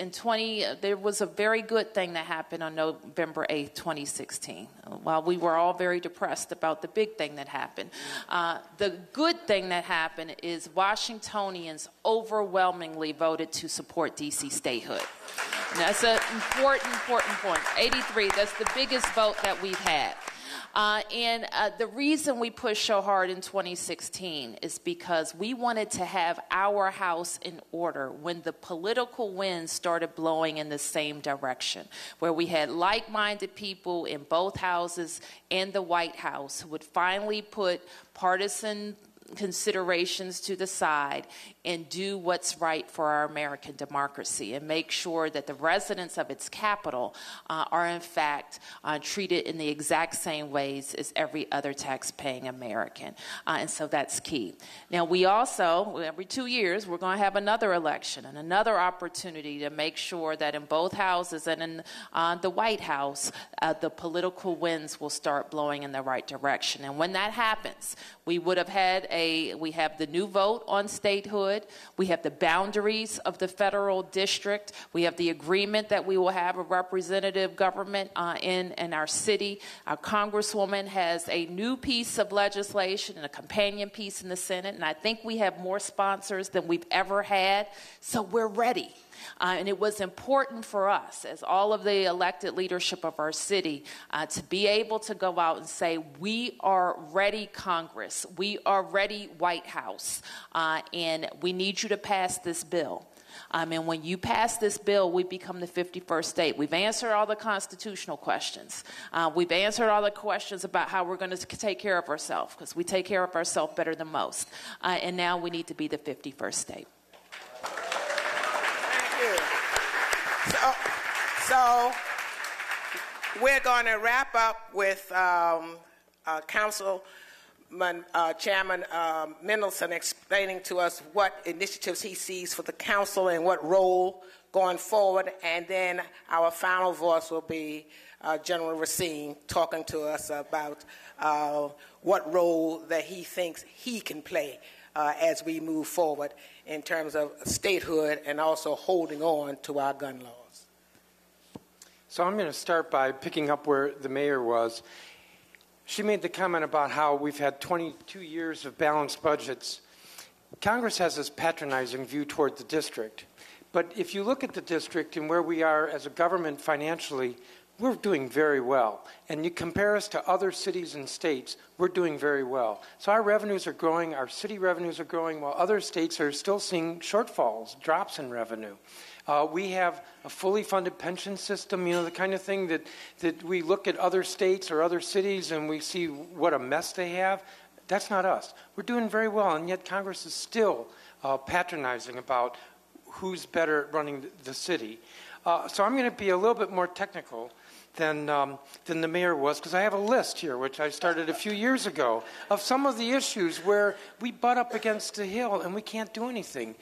S9: there was a very good thing that happened on November 8th, 2016. While we were all very depressed about the big thing that happened, the good thing that happened is Washingtonians overwhelmingly voted to support D.C. statehood. And that's an important point. 83, that's the biggest vote that we've had. And the reason we pushed so hard in 2016 is because we wanted to have our house in order when the political winds started blowing in the same direction, where we had like-minded people in both houses and the White House who would finally put partisan considerations to the side and do what's right for our American democracy and make sure that the residents of its capital are in fact treated in the exact same ways as every other tax-paying American. And so that's key. Now we also, every 2 years, we're going to have another election and another opportunity to make sure that in both houses and in the White House, the political winds will start blowing in the right direction. And when that happens, we would have had we have the new vote on statehood. We have the boundaries of the federal district. We have the agreement that we will have a representative government in our city. Our Congresswoman has a new piece of legislation and a companion piece in the Senate, and I think we have more sponsors than we've ever had, so we're ready. And it was important for us, as all of the elected leadership of our city, to be able to go out and say, we are ready, Congress. We are ready, White House. And we need you to pass this bill. And when you pass this bill, we become the 51st state. We've answered all the constitutional questions. We've answered all the questions about how we're going to take care of ourselves, because we take care of ourselves better than most. And now we need to be the 51st state.
S1: So we're going to wrap up with Chairman Mendelson explaining to us what initiatives he sees for the council and what role going forward, and then our final voice will be General Racine talking to us about what role that he thinks he can play as we move forward in terms of statehood and also holding on to our gun laws.
S11: So I'm going to start by picking up where the mayor was. She made the comment about how we've had 22 years of balanced budgets. Congress has this patronizing view toward the district. But if you look at the district and where we are as a government financially, we're doing very well. And you compare us to other cities and states, we're doing very well. So our revenues are growing, our city revenues are growing, while other states are still seeing shortfalls, drops in revenue. We have a fully funded pension system, the kind of thing that we look at other states or other cities and we see what a mess they have. That's not us. We're doing very well, and yet Congress is still patronizing about who's better at running the city. So I'm going to be a little bit more technical than the mayor was, because I have a list here, which I started a few years ago, of some of the issues where we butt up against the hill and we can't do anything.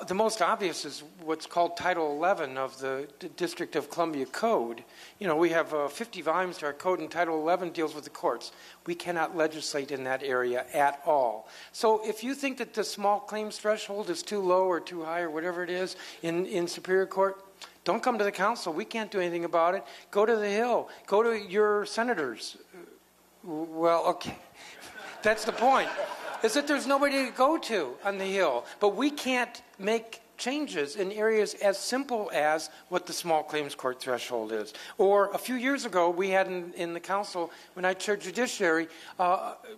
S11: The most obvious is what's called Title 11 of the District of Columbia Code. We have 50 volumes to our code, and Title 11 deals with the courts. We cannot legislate in that area at all. So if you think that the small claims threshold is too low or too high or whatever it is in Superior Court, don't come to the council. We can't do anything about it. Go to the Hill. Go to your senators. Well, okay. That's the point, is that there's nobody to go to on the Hill. But we can't make changes in areas as simple as what the small claims court threshold is. Or a few years ago, we had in the council, when I chaired judiciary,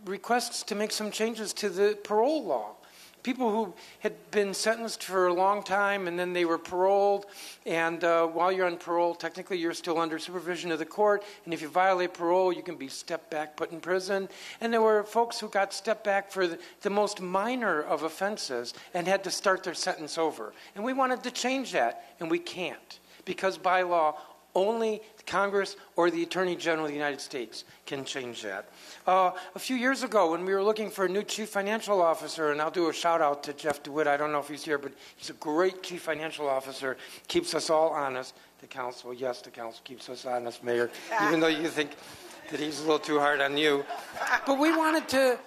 S11: requests to make some changes to the parole law. People who had been sentenced for a long time and then they were paroled, and while you're on parole, technically you're still under supervision of the court, and if you violate parole, you can be stepped back, put in prison. And there were folks who got stepped back for the most minor of offenses and had to start their sentence over. And we wanted to change that, and we can't, because by law, only Congress or the Attorney General of the United States can change that. A few years ago, when we were looking for a new chief financial officer, and I'll do a shout out to Jeff DeWitt, I don't know if he's here, but he's a great chief financial officer, keeps us all honest. The council, yes, the council keeps us honest, Mayor, even though you think that he's a little too hard on you. But we wanted to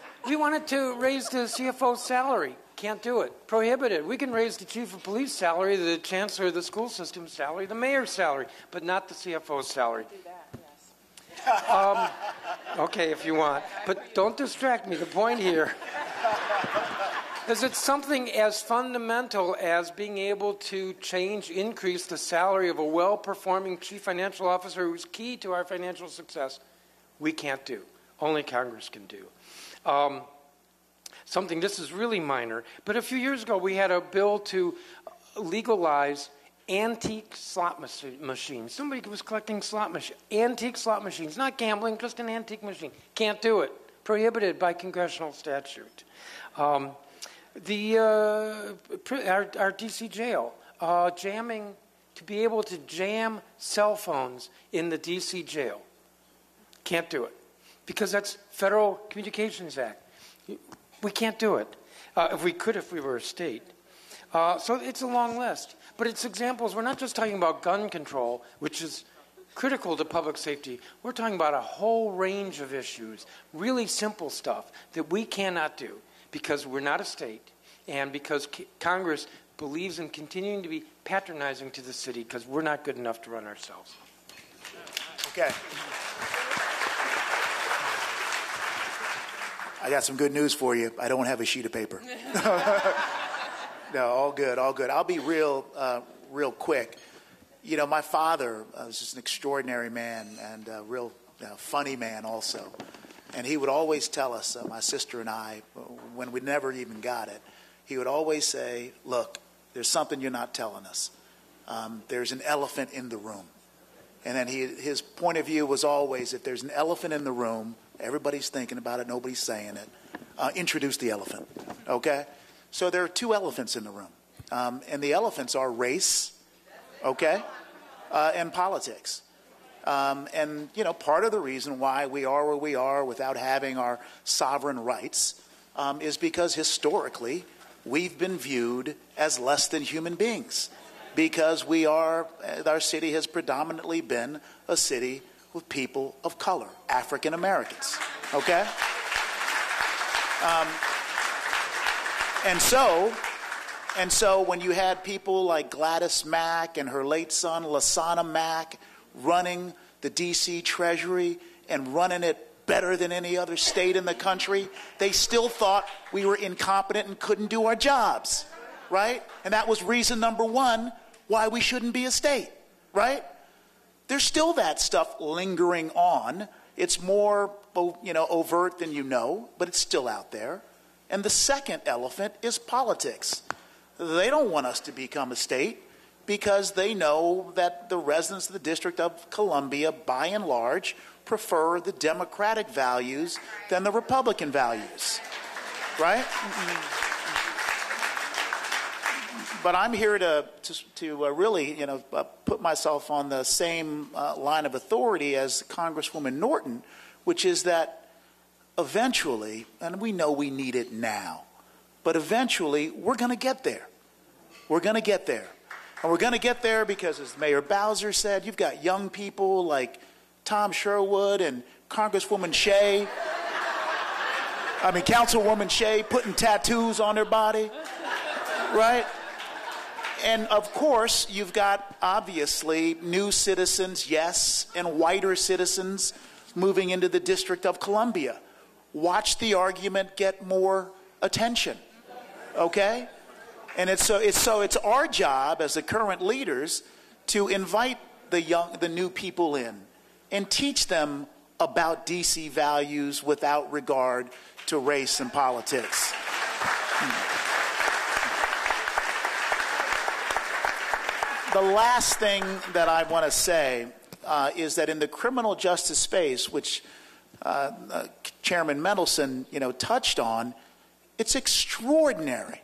S11: raise the CFO's salary. Can't do it. Prohibited. We can raise the chief of police salary, the chancellor of the school system salary, the mayor's salary, but not the CFO's salary.
S6: Do that, yes.
S11: Okay, if you want. But don't distract me. The point here is it's something as fundamental as being able to increase the salary of a well-performing chief financial officer who's key to our financial success. We can't do. Only Congress can do. This is really minor, but a few years ago we had a bill to legalize antique slot machines. Somebody was collecting antique slot machines, not gambling, just an antique machine. Can't do it. Prohibited by congressional statute. Our DC jail, jamming, to be able to jam cell phones in the DC jail. Can't do it, because that's Federal Communications Act. We can't do it. If we could, if we were a state. So it's a long list. But it's examples. We're not just talking about gun control, which is critical to public safety. We're talking about a whole range of issues, really simple stuff that we cannot do because we're not a state and because Congress believes in continuing to be patronizing to the city because we're not good enough to run ourselves.
S12: Okay. I got some good news for you. I don't have a sheet of paper. No, all good, all good. I'll be real quick. My father was just an extraordinary man and a real funny man also. And he would always tell us, my sister and I, when we never even got it, he would always say, look, there's something you're not telling us. There's an elephant in the room. And then his point of view was always, if there's an elephant in the room, everybody's thinking about it, nobody's saying it, introduce the elephant, okay? So there are two elephants in the room, and the elephants are race, okay, and politics. And, part of the reason why we are where we are without having our sovereign rights is because historically we've been viewed as less than human beings, because our city has predominantly been a city with people of color, African Americans, okay? And so when you had people like Gladys Mack and her late son, Lasana Mack, running the D.C. Treasury and running it better than any other state in the country, they still thought we were incompetent and couldn't do our jobs, right? And that was reason number one why we shouldn't be a state, right? There's still that stuff lingering on. It's more, overt than but it's still out there. And the second elephant is politics. They don't want us to become a state because they know that the residents of the District of Columbia, by and large, prefer the Democratic values than the Republican values, right? But I'm here to really, put myself on the same line of authority as Congresswoman Norton, which is that eventually, and we know we need it now, but eventually we're going to get there. We're going to get there. And we're going to get there because, as Mayor Bowser said, you've got young people like Tom Sherwood and Councilwoman Shea putting tattoos on their body, right? And of course, you've got obviously new citizens, yes, and whiter citizens moving into the District of Columbia. Watch the argument get more attention, okay? And it's our job as the current leaders to invite the new people in and teach them about DC values without regard to race and politics. The last thing that I want to say is that in the criminal justice space, which Chairman Mendelson, touched on, it's extraordinary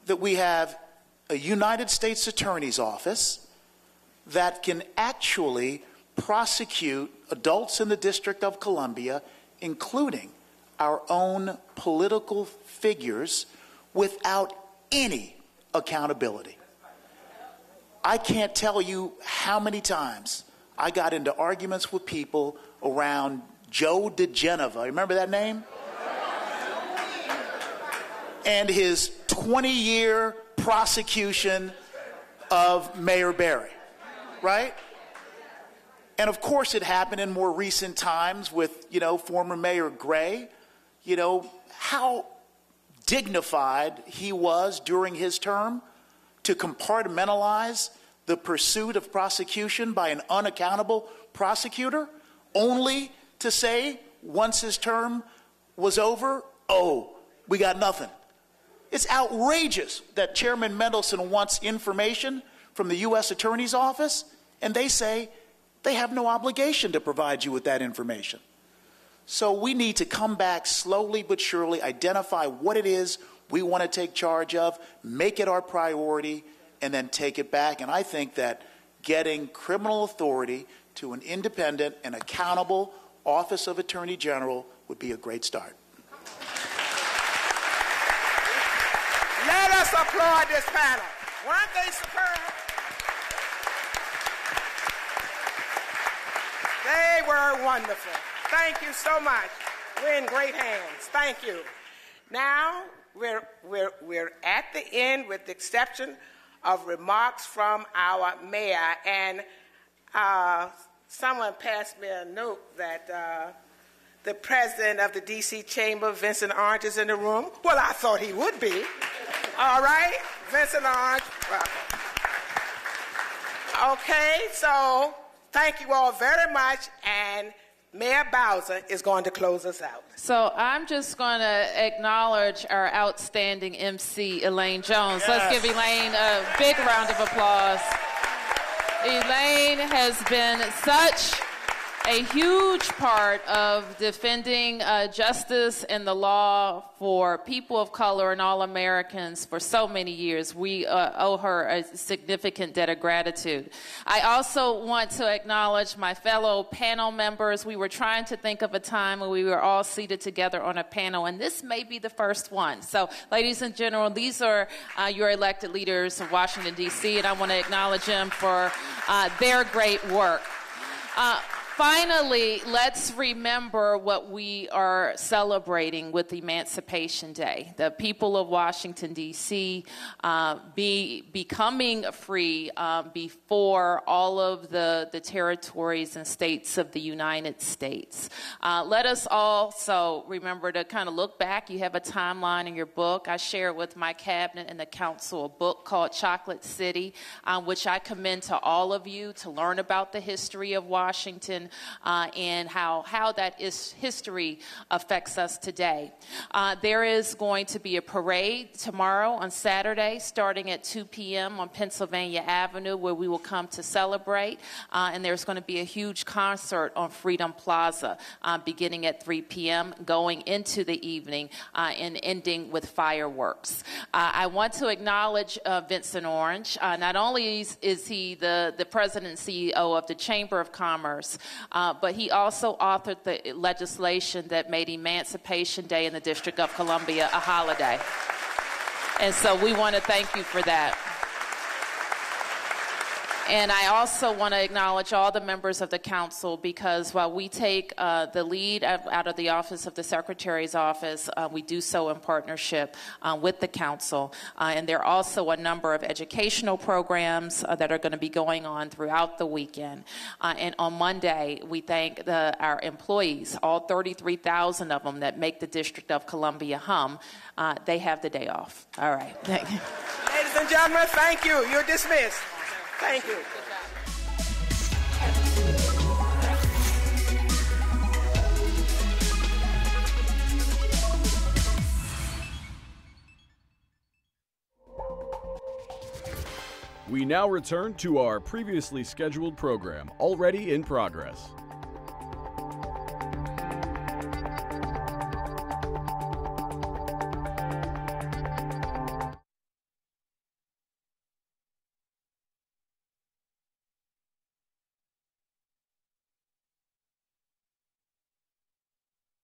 S12: that we have a United States Attorney's Office that can actually prosecute adults in the District of Columbia, including our own political figures, without any accountability. I can't tell you how many times I got into arguments with people around Joe DeGenova. Remember that name? And his 20-year prosecution of Mayor Barry, right? And of course it happened in more recent times with, former Mayor Gray, how dignified he was during his term to compartmentalize the pursuit of prosecution by an unaccountable prosecutor, only to say once his term was over, oh, we got nothing. It's outrageous that Chairman Mendelson wants information from the U.S. Attorney's Office, and they say they have no obligation to provide you with that information. So we need to come back slowly but surely, identify what it is we want to take charge of, make it our priority, and then take it back. And I think that getting criminal authority to an independent and accountable Office of Attorney General would be a great start.
S1: Let us applaud this panel. Weren't they superb? They were wonderful. Thank you so much. We're in great hands. Thank you. Now, we're at the end with the exception of remarks from our mayor. And someone passed me a note that the president of the D.C. Chamber, Vincent Orange, is in the room. Well, I thought he would be. All right, Vincent Orange. Okay, so thank you all very much. And Mayor Bowser is going to close us out.
S9: So I'm just going to acknowledge our outstanding MC, Elaine Jones. Yes. Let's give Elaine a big round of applause. Elaine has been such a huge part of defending justice and the law for people of color and all Americans for so many years. We owe her a significant debt of gratitude. I also want to acknowledge my fellow panel members. We were trying to think of a time when we were all seated together on a panel, and this may be the first one. So, ladies and gentlemen, these are your elected leaders of Washington, D.C., and I want to acknowledge them for their great work. Finally, let's remember what we are celebrating with Emancipation Day. The people of Washington, D.C. Becoming free before all of the territories and states of the United States. Let us also remember to kind of look back. You have a timeline in your book. I shared with my cabinet and the council a book called Chocolate City, which I commend to all of you to learn about the history of Washington and how that history affects us today. There is going to be a parade tomorrow on Saturday starting at 2 p.m. on Pennsylvania Avenue where we will come to celebrate. And there's going to be a huge concert on Freedom Plaza beginning at 3 p.m., going into the evening and ending with fireworks. I want to acknowledge Vincent Orange. Not only is he the president and CEO of the Chamber of Commerce, but he also authored the legislation that made Emancipation Day in the District of Columbia a holiday. And so we want to thank you for that. And I also want to acknowledge all the members of the council because while we take the lead out of the office of the Secretary's office, we do so in partnership with the council. And there are also a number of educational programs that are going to be going on throughout the weekend. And on Monday, we thank our employees, all 33,000 of them that make the District of Columbia hum. They have the day off. All right. Thank you.
S1: Ladies and gentlemen, thank you. You're dismissed. Thank you.
S2: We now return to our previously scheduled program, already in progress.